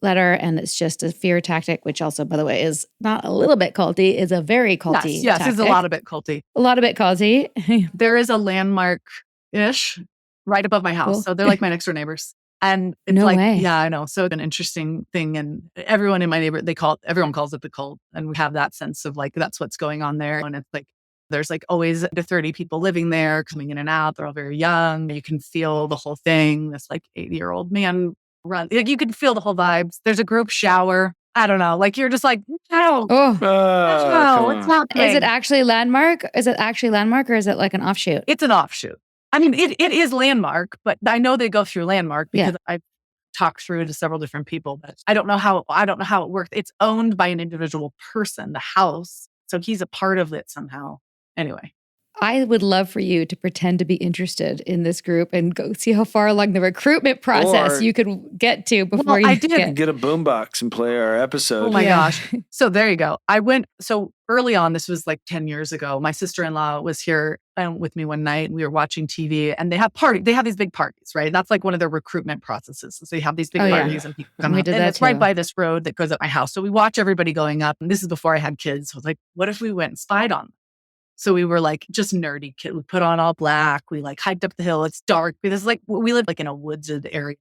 letter, and it's just a fear tactic, which also, by the way, is not a little bit culty, is a very culty Yes, tactic. it's a lot of bit culty. A lot of bit culty. There is a Landmark-ish right above my house. Cool. So they're like my next door neighbors. And it's way. Yeah, I know. So an interesting thing. And everyone in my neighborhood, everyone calls it the cult. And we have that sense of that's what's going on there. And it's there's always 30 people living there, coming in and out. They're all very young. You can feel the whole thing. This 80-year-old man run. You can feel the whole vibes. There's a group shower. I don't know. You're just no. Oh. No, it's not. Is it actually Landmark? Is it actually Landmark, or is it an offshoot? It's an offshoot. I mean, it is Landmark, but I know they go through Landmark because I've talked through to several different people, but I don't know how it works. It's owned by an individual person, the house. So he's a part of it somehow. Anyway. I would love for you to pretend to be interested in this group and go see how far along the recruitment process you could get to before I you did. Get a boombox and play our episode. Oh my gosh. So there you go. So early on, this was like 10 years ago, my sister-in-law was here with me one night and we were watching TV and they have these big parties, right? That's like one of their recruitment processes. So they have these big parties and people come up. And it's right by this road that goes up my house. So we watch everybody going up. And this is before I had kids. So I was like, what if we went and spied on them? So we were like just nerdy kid. We put on all black. We like hiked up the hill. It's dark because like we live like in a wooded area.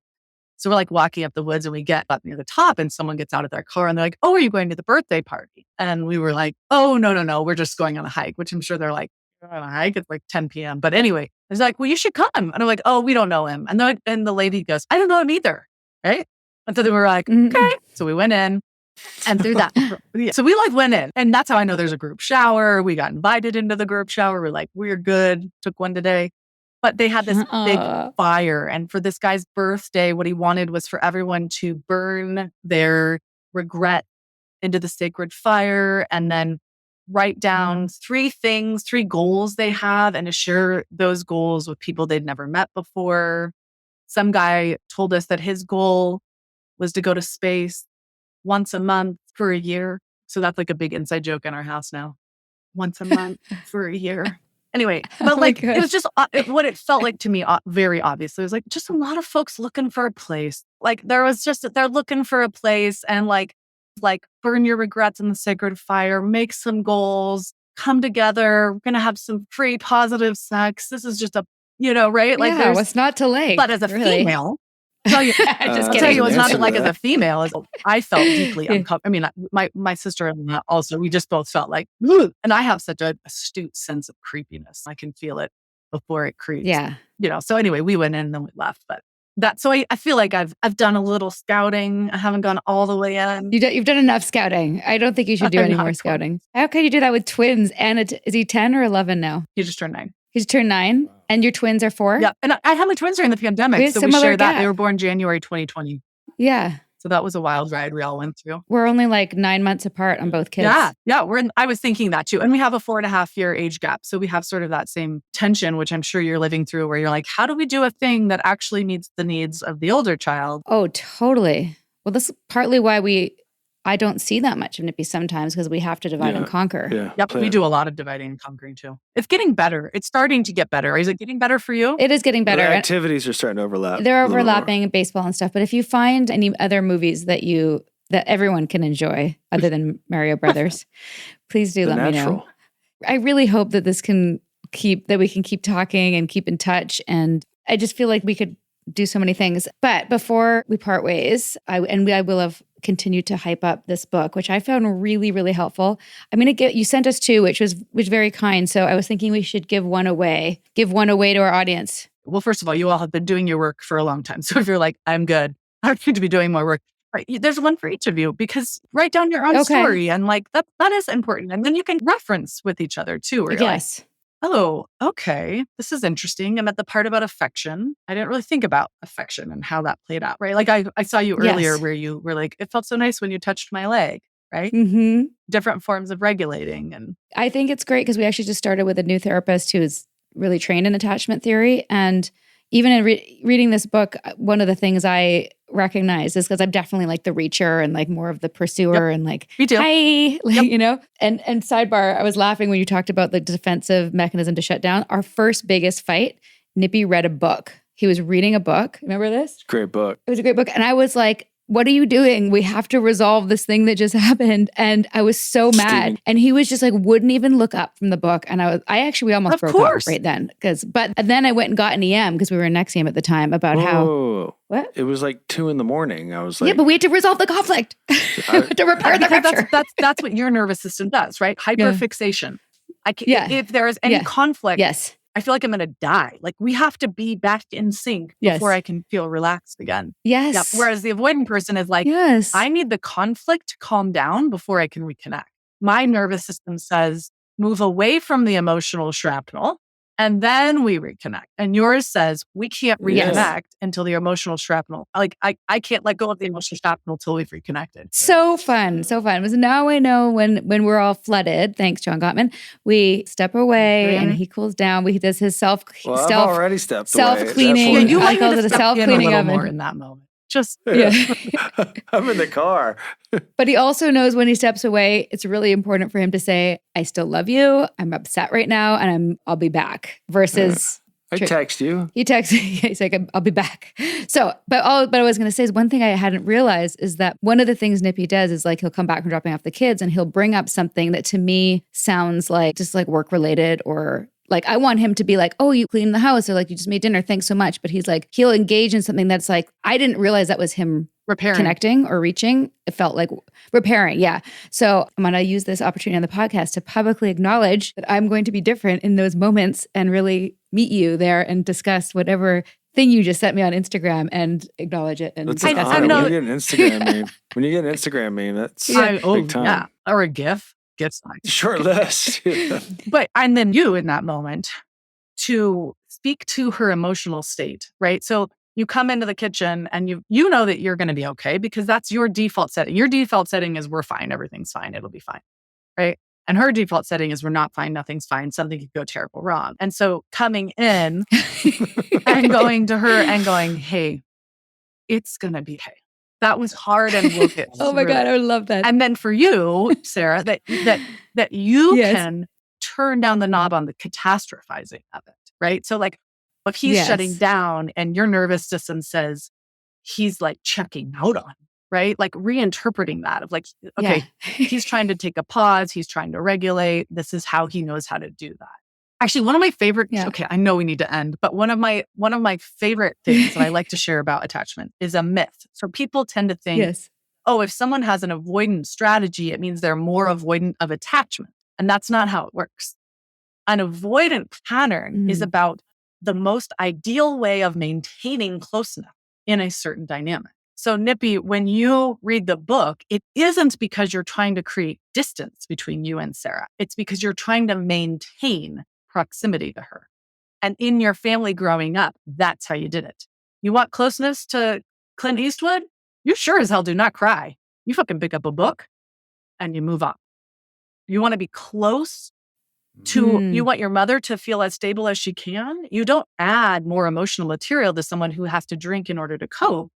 So we're like walking up the woods and we get up near the top and someone gets out of their car and they're like, oh, are you going to the birthday party? And we were like, oh, no. We're just going on a hike, which I'm sure they're like, you're on a hike. It's like 10 p.m. But anyway, it's like, well, you should come. And I'm like, oh, we don't know him. And they're like, and the lady goes, I don't know him either. Right. And so they were like, okay. So we went in. And through that, so we like went in and that's how I know there's a group shower. We got invited into the group shower. We're like, we're good. Took one today. But they had this big fire. And for this guy's birthday, what he wanted was for everyone to burn their regret into the sacred fire and then write down 3 goals they have and to share those goals with people they'd never met before. Some guy told us that his goal was to go to space once a month for a year. So that's like a big inside joke in our house now. Once a month for a year. Anyway, but like it was just what it felt like to me very obviously. It was like just a lot of folks looking for a place. Like they're looking for a place and like burn your regrets in the sacred fire, make some goals, come together. We're going to have some free positive sex. This is just right? Like what's not to like? But as a female, I'll tell you what's not like as a female is I felt deeply uncomfortable. I mean, my sister-in-law also, we just both felt like, ugh. And I have such an astute sense of creepiness. I can feel it before it creeps. Yeah. So anyway, we went in and then we left. But so I feel like I've done a little scouting. I haven't gone all the way in. You've done enough scouting. I don't think you should do any more scouting. How can you do that with twins? And is he 10 or 11 now? He just turned 9. He's turned 9 and your twins are 4? Yeah. And I had my twins during the pandemic. So we shared that. They were born January 2020. Yeah. So that was a wild ride we all went through. We're only like 9 months apart on both kids. Yeah. I was thinking that too. And we have a 4.5-year age gap. So we have sort of that same tension, which I'm sure you're living through where you're like, how do we do a thing that actually meets the needs of the older child? Oh, totally. Well, this is partly why I don't see that much of Nippy sometimes because we have to divide and conquer. Yeah. Yep. We do a lot of dividing and conquering too. It's getting better. It's starting to get better. Is it getting better for you? It is getting better. The activities are starting to overlap. They're overlapping in baseball and stuff. But if you find any other movies that everyone can enjoy other than Mario Brothers, please do let me know. I really hope that we can keep talking and keep in touch. And I just feel like we could do so many things. But before we part ways, I will have continued to hype up this book, which I found really, really helpful. I'm going to you sent us 2, which was very kind. So I was thinking we should give one away to our audience. Well, first of all, you all have been doing your work for a long time. So if you're like, I'm good, I don't need to be doing more work. Right. There's one for each of you because write down your own story and like that is important. And then you can reference with each other too. Where you're yes. Like, oh, okay. This is interesting. I'm at the part about affection. I didn't really think about affection and how that played out, right? Like I saw you earlier where you were like, it felt so nice when you touched my leg, right? Mm-hmm. Different forms of regulating. And I think it's great because we actually just started with a new therapist who is really trained in attachment theory. And even in reading this book, one of the things I recognize is because I'm definitely like the reacher and like more of the pursuer and like, me too. Hi, like, and sidebar, I was laughing when you talked about the defensive mechanism to shut down. Our first biggest fight, Nippy read a book. He was reading a book. Remember this? Great book. It was a great book. And I was like, what are you doing? We have to resolve this thing that just happened. And I was so mad. And he was just like, wouldn't even look up from the book. And we almost broke up right then. But then I went and got an EM because we were in NXIVM at the time about how. What? It was like 2 a.m. I was like, yeah, but we had to resolve the conflict to repair the rupture. That's what your nervous system does, right? Hyperfixation. If there is any conflict, I feel like I'm going to die. Like we have to be back in sync before I can feel relaxed again. Yes. Yep. Whereas the avoidant person is like, I need the conflict to calm down before I can reconnect. My nervous system says, move away from the emotional shrapnel And then we reconnect. And yours says we can't reconnect until the emotional shrapnel. Like I can't let go of the emotional shrapnel until we've reconnected. So fun. So fun. Because now I know when we're all flooded, thanks, John Gottman, we step away and he cools down. He does his I've already stepped away. Self-cleaning. Yeah, you I might call have it a stepped in a self-cleaning little oven. more in that moment. Just Yeah. I'm in the car. But he also knows when he steps away, it's really important for him to say, I still love you. I'm upset right now and I'll be back versus I text you. he texts he's like, I'll be back. So, but I was going to say is one thing I hadn't realized is that one of the things Nippy does is like, he'll come back from dropping off the kids and he'll bring up something that to me sounds like just like work related, or like, I want him to be like, oh, you cleaned the house, or like, you just made dinner, thanks so much. But he's like, he'll engage in something that's like, I didn't realize that was him repairing, connecting or reaching. It felt like repairing. Yeah. So I'm going to use this opportunity on the podcast to publicly acknowledge that I'm going to be different in those moments and really meet you there and discuss whatever thing you just sent me on Instagram and acknowledge it. And That's an discuss honor. it. When you get an Instagram meme, when you get an Instagram meme, that's big time. Yeah. Or a GIF. Gets nice. Short list. But, and then you in that moment to speak to her emotional state, right? So you come into the kitchen and you know that you're going to be okay because that's your default setting. Your default setting is we're fine. Everything's fine. It'll be fine. Right. And her default setting is we're not fine. Nothing's fine. Something could go terrible wrong. And so coming in and going to her and going, hey, it's going to be okay. That was hard and we'll get Oh my God, I would love that. And then for you, Sarah, that you can turn down the knob on the catastrophizing of it, right? So like if he's shutting down and your nervous system says he's like checking out on, right? Like reinterpreting that of like, okay, he's trying to take a pause. He's trying to regulate. This is how he knows how to do that. Actually, one of my favorite, okay, I know we need to end, but one of my favorite things that I like to share about attachment is a myth. So people tend to think, oh, if someone has an avoidant strategy, it means they're more avoidant of attachment. And that's not how it works. An avoidant pattern is about the most ideal way of maintaining closeness in a certain dynamic. So Nippy, when you read the book, it isn't because you're trying to create distance between you and Sarah. It's because you're trying to maintain proximity to her. And in your family growing up, that's how you did it. You want closeness to Clint Eastwood? You sure as hell do not cry. You fucking pick up a book and you move on. You want to be close to, you want your mother to feel as stable as she can. You don't add more emotional material to someone who has to drink in order to cope.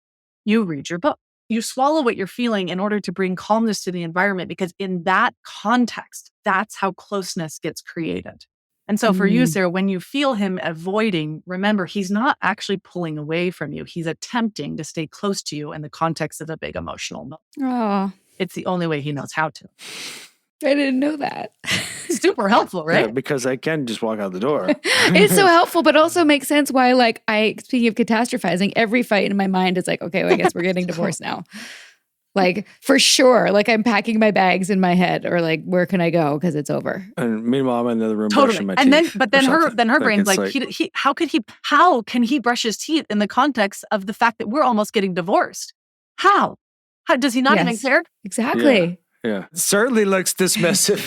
You read your book. You swallow what you're feeling in order to bring calmness to the environment, because in that context, that's how closeness gets created. And so for you, Sarah, when you feel him avoiding, remember, he's not actually pulling away from you. He's attempting to stay close to you in the context of a big emotional moment. Oh, it's the only way he knows how to. I didn't know that. Super helpful, right? Yeah, because I can just walk out the door. It's so helpful, but also makes sense why, like, speaking of catastrophizing, every fight in my mind is like, okay, well, I guess we're getting divorced now. Like, for sure. Like, I'm packing my bags in my head, or like, where can I go? Because it's over. And meanwhile, I'm in the other room brushing my teeth. And then her brain's like, how can he brush his teeth in the context of the fact that we're almost getting divorced? How does he not even care? Exactly. Yeah. Certainly looks dismissive.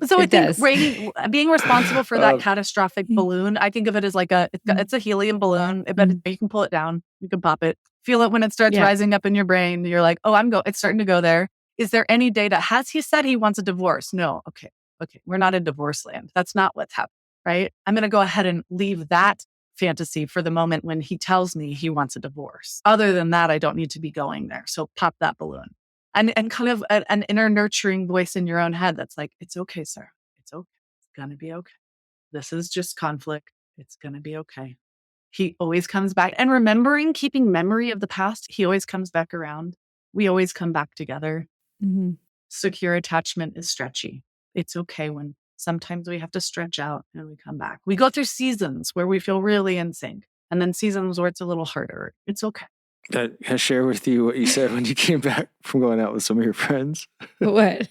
So I think being responsible for that catastrophic balloon, I think of it as like it's a helium balloon, but you can pull it down, you can pop it, feel it when it starts rising up in your brain. You're like, oh, it's starting to go there. Is there any data? Has he said he wants a divorce? No. Okay. We're not in divorce land. That's not what's happening, right? I'm going to go ahead and leave that fantasy for the moment when he tells me he wants a divorce. Other than that, I don't need to be going there. So pop that balloon. And kind of an inner nurturing voice in your own head that's like, it's okay, Sarah. It's okay. It's going to be okay. This is just conflict. It's going to be okay. He always comes back. And keeping memory of the past, he always comes back around. We always come back together. Mm-hmm. Secure attachment is stretchy. It's okay when sometimes we have to stretch out and we come back. We go through seasons where we feel really in sync, and then seasons where it's a little harder. It's okay. Can I share with you what you said when you came back from going out with some of your friends? What?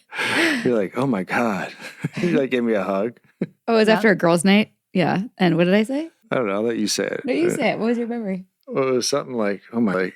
You're like, oh my God. You like gave me a hug. Oh, it was after a girls' night? Yeah. And what did I say? I don't know. I'll let you say it. No, you say it. What was your memory? Well, it was something like, oh my,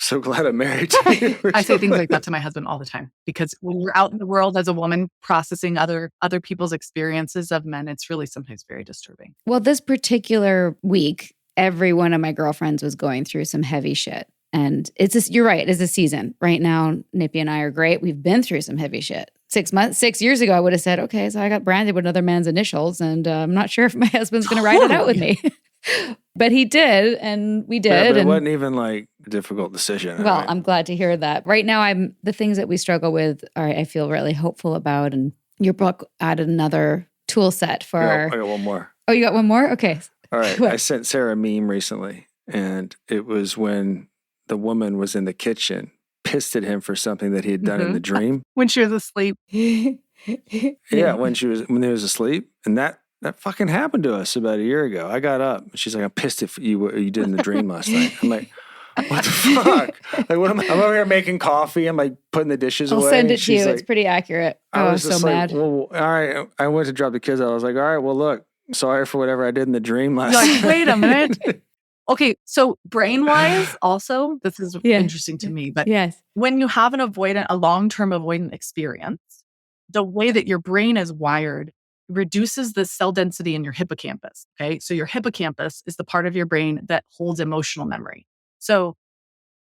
so glad I'm married to you. I say things like that to my husband all the time because when we're out in the world as a woman processing other people's experiences of men, it's really sometimes very disturbing. Well, this particular week, every one of my girlfriends was going through some heavy shit. And it's just, you're right, it's a season. Right now, Nippy and I are great. We've been through some heavy shit. 6 years ago, I would have said, okay, so I got branded with another man's initials, and I'm not sure if my husband's going to ride it out with me. But he did, and we did. Yeah, but it and, wasn't even like a difficult decision. well, right? I'm glad to hear that. Right now, the things that we struggle with are, I feel really hopeful about. And your book added another tool set for I got one more. Oh, you got one more? Okay. All right. What? I sent Sarah a meme recently, and it was when the woman was in the kitchen, pissed at him for something that he had done in the dream. When she was asleep. Yeah, when he was asleep. And that fucking happened to us about a year ago. I got up. And she's like, I'm pissed at you what you did in the dream last night. I'm like, what the fuck? Like, what am I? I'm over here making coffee. I'm like putting the dishes away. I'll send it to you. Like, It's pretty accurate. I Oh, was so just mad. like, well, all right. I went to drop the kids out. I was like, all right, well, look, sorry for whatever I did in the dream last You're night. like, wait a minute. Okay, so brain-wise, also, this is Yeah. interesting to me, but Yes. when you have a long-term avoidant experience, the way that your brain is wired reduces the cell density in your hippocampus. Okay, so your hippocampus is the part of your brain that holds emotional memory. So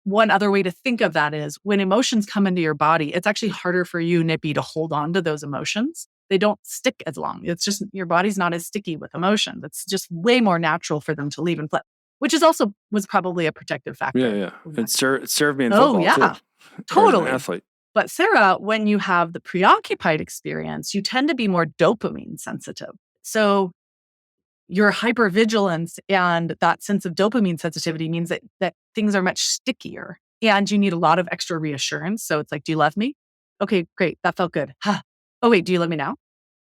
one other way to think of that is when emotions come into your body, it's actually harder for you, Nippy, to hold on to those emotions. They don't stick as long. It's just your body's not as sticky with emotions. It's just way more natural for them to leave and flip, which was probably a protective factor. Yeah. It served me in Oh, football, yeah. too. Or as an Totally. athlete. But Sarah, when you have the preoccupied experience, you tend to be more dopamine sensitive. So your hypervigilance and that sense of dopamine sensitivity means that things are much stickier and you need a lot of extra reassurance. So it's like, do you love me? Okay, great. That felt good. Huh. Oh, wait, do you love me now? Do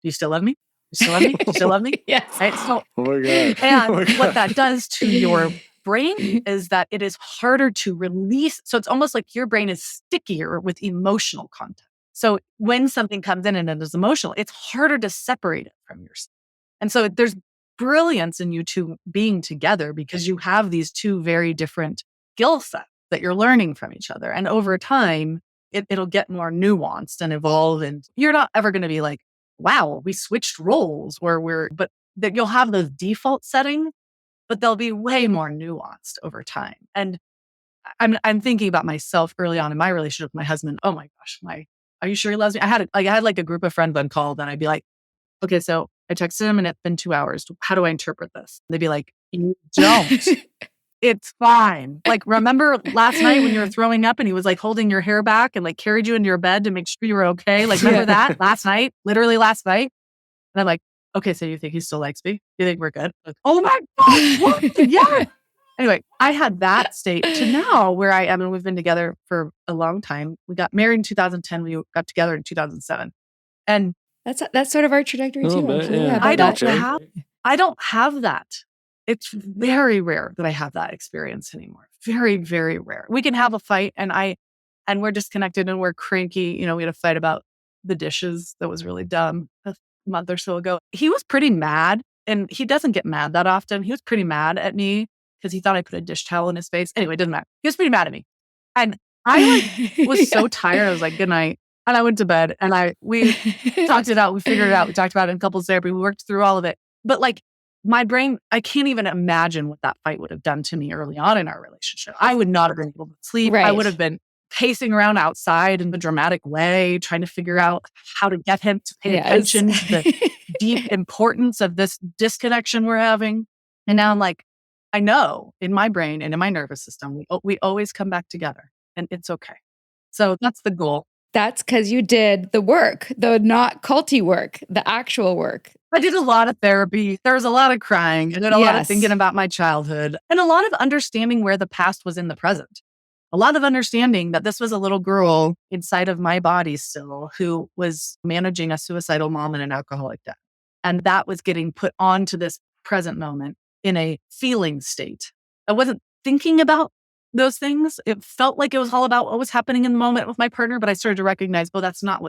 you still love me? You still love me? You still love me? Yes. Right? So, Oh, my God. and Oh my what God. that does to your brain is that it is harder to release. So it's almost like your brain is stickier with emotional content. So when something comes in and it is emotional, it's harder to separate it from yourself. And so there's brilliance in you two being together because you have these two very different skill sets that you're learning from each other. And over time, it'll get more nuanced and evolve. And you're not ever going to be like, wow, we switched roles but that you'll have those default settings, but they'll be way more nuanced over time. And I'm thinking about myself early on in my relationship with my husband. Oh my gosh, are you sure he loves me? I had like a group of friends on call, and I'd be like, okay, so I texted him and it's been 2 hours. How do I interpret this? They'd be like, you don't. It's fine. Like, remember last night when you were throwing up and he was like holding your hair back and like carried you into your bed to make sure you were okay? Like, remember that last night? Literally last night? And I'm like, okay, so you think he still likes me? You think we're good? Like, oh my God, what? Yeah. Anyway, I had that state to now where I am, and we've been together for a long time. We got married in 2010. We got together in 2007. And That's sort of our trajectory A too. little bit, Actually. yeah. About that. I don't have that. It's very rare that I have that experience anymore. Very, very rare. We can have a fight and we're disconnected and we're cranky. We had a fight about the dishes that was really dumb a month or so ago. He was pretty mad, and he doesn't get mad that often. He was pretty mad at me because he thought I put a dish towel in his face. Anyway, it doesn't matter. He was pretty mad at me. And I was so tired. I was like, good night. And I went to bed and we talked it out. We figured it out. We talked about it in couples therapy. We worked through all of it. But like my brain, I can't even imagine what that fight would have done to me early on in our relationship. I would not have been able to sleep. Right. I would have been pacing around outside in a dramatic way, trying to figure out how to get him to pay attention to the deep importance of this disconnection we're having. And now I'm like, I know in my brain and in my nervous system, we always come back together and it's okay. So that's the goal. That's because you did the work, the not culty work, the actual work. I did a lot of therapy. There was a lot of crying. I did a lot of thinking about my childhood and a lot of understanding where the past was in the present. A lot of understanding that this was a little girl inside of my body still who was managing a suicidal mom and an alcoholic dad. And that was getting put onto this present moment in a feeling state. I wasn't thinking about those things. It felt like it was all about what was happening in the moment with my partner, but I started to recognize, well, that's not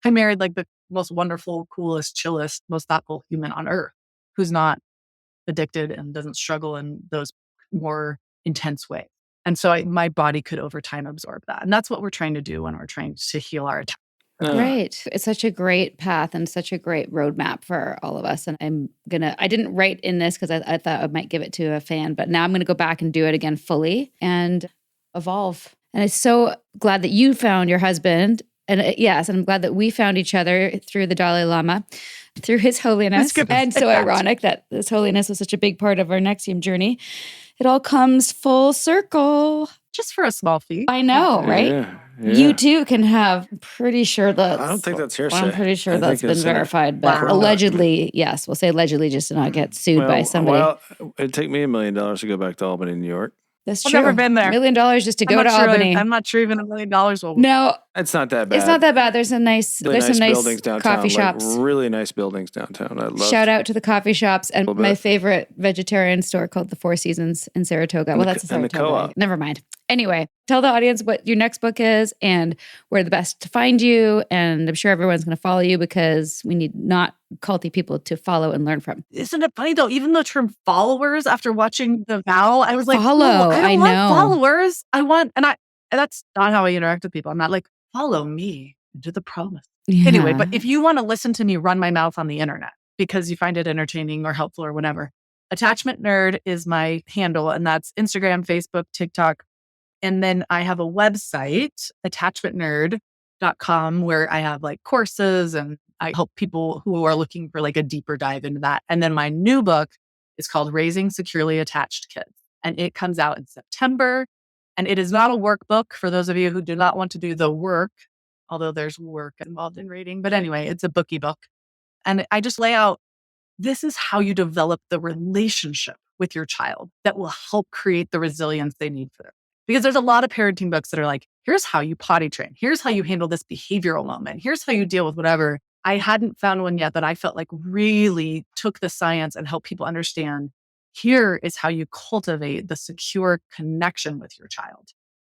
I married like the most wonderful, coolest, chillest, most thoughtful human on earth who's not addicted and doesn't struggle in those more intense ways. And so my body could over time absorb that. And that's what we're trying to do when we're trying to heal our attachment. Right. It's such a great path and such a great roadmap for all of us. And I didn't write in this because I thought I might give it to a fan, but now I'm going to go back and do it again fully and evolve. And I'm so glad that you found your husband. And yes, I'm glad that we found each other through the Dalai Lama, through His Holiness. And so ironic that His Holiness was such a big part of our NXIVM journey. It all comes full circle. Just for a small fee. I know, right? Yeah. You too can have, pretty sure that's... I don't think that's hearsay. I'm pretty sure that's been verified, but allegedly, yes. We'll say allegedly just to not get sued by somebody. Well, it'd take me $1 million to go back to Albany, New York. That's I've true. never been there. $1 million just to go to Albany. I'm not sure even $1 million will. No, it's not that bad. It's not that bad. There's some nice buildings downtown, coffee shops. Really nice buildings downtown. I love. Shout out to the coffee shops and my favorite vegetarian store called the Four Seasons in Saratoga. Well, that's a Saratoga. And the Co-op. Never mind. Anyway, tell the audience what your next book is and where the best to find you. And I'm sure everyone's going to follow you because we need not culty people to follow and learn from. Isn't it funny though? Even the term followers, after watching The Vow, I was like, follow. I want followers. And that's not how I interact with people. I'm not like, follow me into the promise. Yeah. Anyway, but if you want to listen to me run my mouth on the internet because you find it entertaining or helpful or whatever, Attachment Nerd is my handle, and that's Instagram, Facebook, TikTok. And then I have a website, attachmentnerd.com, where I have like courses and I help people who are looking for like a deeper dive into that. And then my new book is called Raising Securely Attached Kids. And it comes out in September. And it is not a workbook for those of you who do not want to do the work, although there's work involved in reading. But anyway, it's a bookie book. And I just lay out, this is how you develop the relationship with your child that will help create the resilience they need for them. Because there's a lot of parenting books that are like, here's how you potty train. Here's how you handle this behavioral moment. Here's how you deal with whatever. I hadn't found one yet that I felt like really took the science and helped people understand, here is how you cultivate the secure connection with your child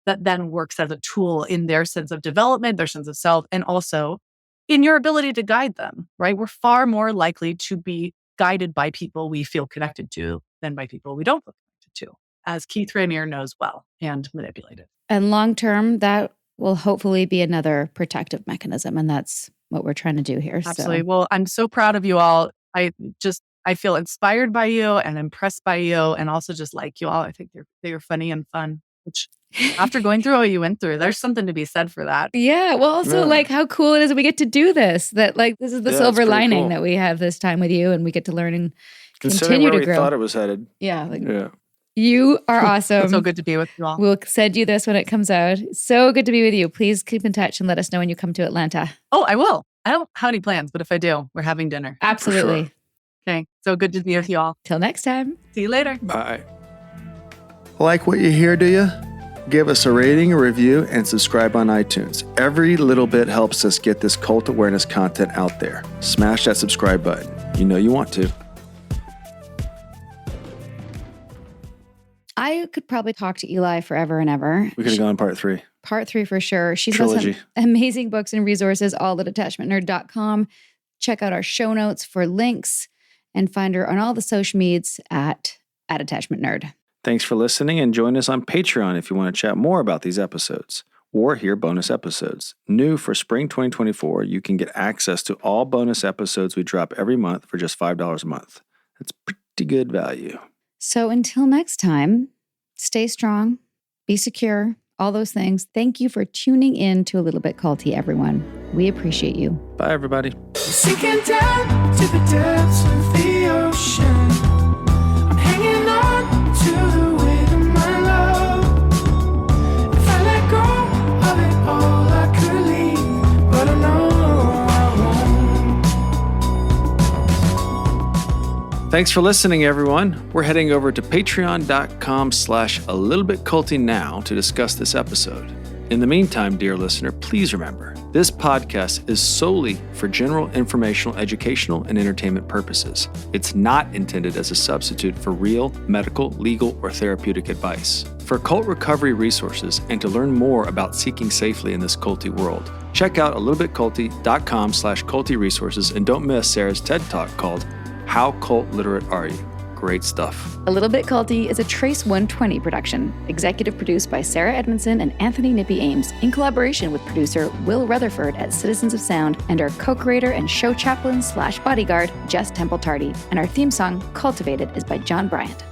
that then works as a tool in their sense of development, their sense of self, and also in your ability to guide them, right? We're far more likely to be guided by people we feel connected to than by people we don't feel connected to, as Keith Rainier knows well and manipulated. And long term, that will hopefully be another protective mechanism. And that's what we're trying to do here. Absolutely. So. Well, I'm so proud of you all. I feel inspired by you and impressed by you and also just like you all. I think they're funny and fun, which after going through what you went through, there's something to be said for that. Yeah. Well, also like how cool it is that we get to do this, that like this is the silver lining that we have this time with you and we get to learn and continue to grow. We thought it was headed. Yeah. You are awesome. It's so good to be with you all. We'll send you this when it comes out. So good to be with you. Please keep in touch and let us know when you come to Atlanta. Oh, I will. I don't have any plans, but if I do, we're having dinner. Absolutely. Sure. Okay. So good to be with you all. Till next time. See you later. Bye. Like what you hear, do you? Give us a rating, a review, and subscribe on iTunes. Every little bit helps us get this cult awareness content out there. Smash that subscribe button. You know you want to. I could probably talk to Eli forever and ever. We could have gone part 3. Part 3 for sure. She's got some amazing books and resources, all at attachmentnerd.com. Check out our show notes for links and find her on all the social medias at Attachment Nerd. Thanks for listening and join us on Patreon if you want to chat more about these episodes or hear bonus episodes. New for spring 2024, you can get access to all bonus episodes we drop every month for just $5 a month. That's pretty good value. So until next time, stay strong, be secure, all those things. Thank you for tuning in to A Little Bit Culty, everyone. We appreciate you. Bye, everybody. Sinking down to the depths of the ocean. I'm hanging on to the weight of my love. If I let go of it all, I could leave, but I know I won't. Thanks for listening, everyone. We're heading over to patreon.com/a-little-bit-culty now to discuss this episode. In the meantime, dear listener, please remember, this podcast is solely for general informational, educational, and entertainment purposes. It's not intended as a substitute for real medical, legal, or therapeutic advice. For cult recovery resources and to learn more about seeking safely in this culty world, check out alittlebitculty.com/culty resources and don't miss Sarah's TED Talk called How Cult Literate Are You? Great stuff. A Little Bit Culty is a Trace 120 production, executive produced by Sarah Edmondson and Anthony Nippy Ames, in collaboration with producer Will Rutherford at Citizens of Sound and our co-creator and show chaplain / bodyguard, Jess Temple Tardy. And our theme song, Cultivated, is by John Bryant.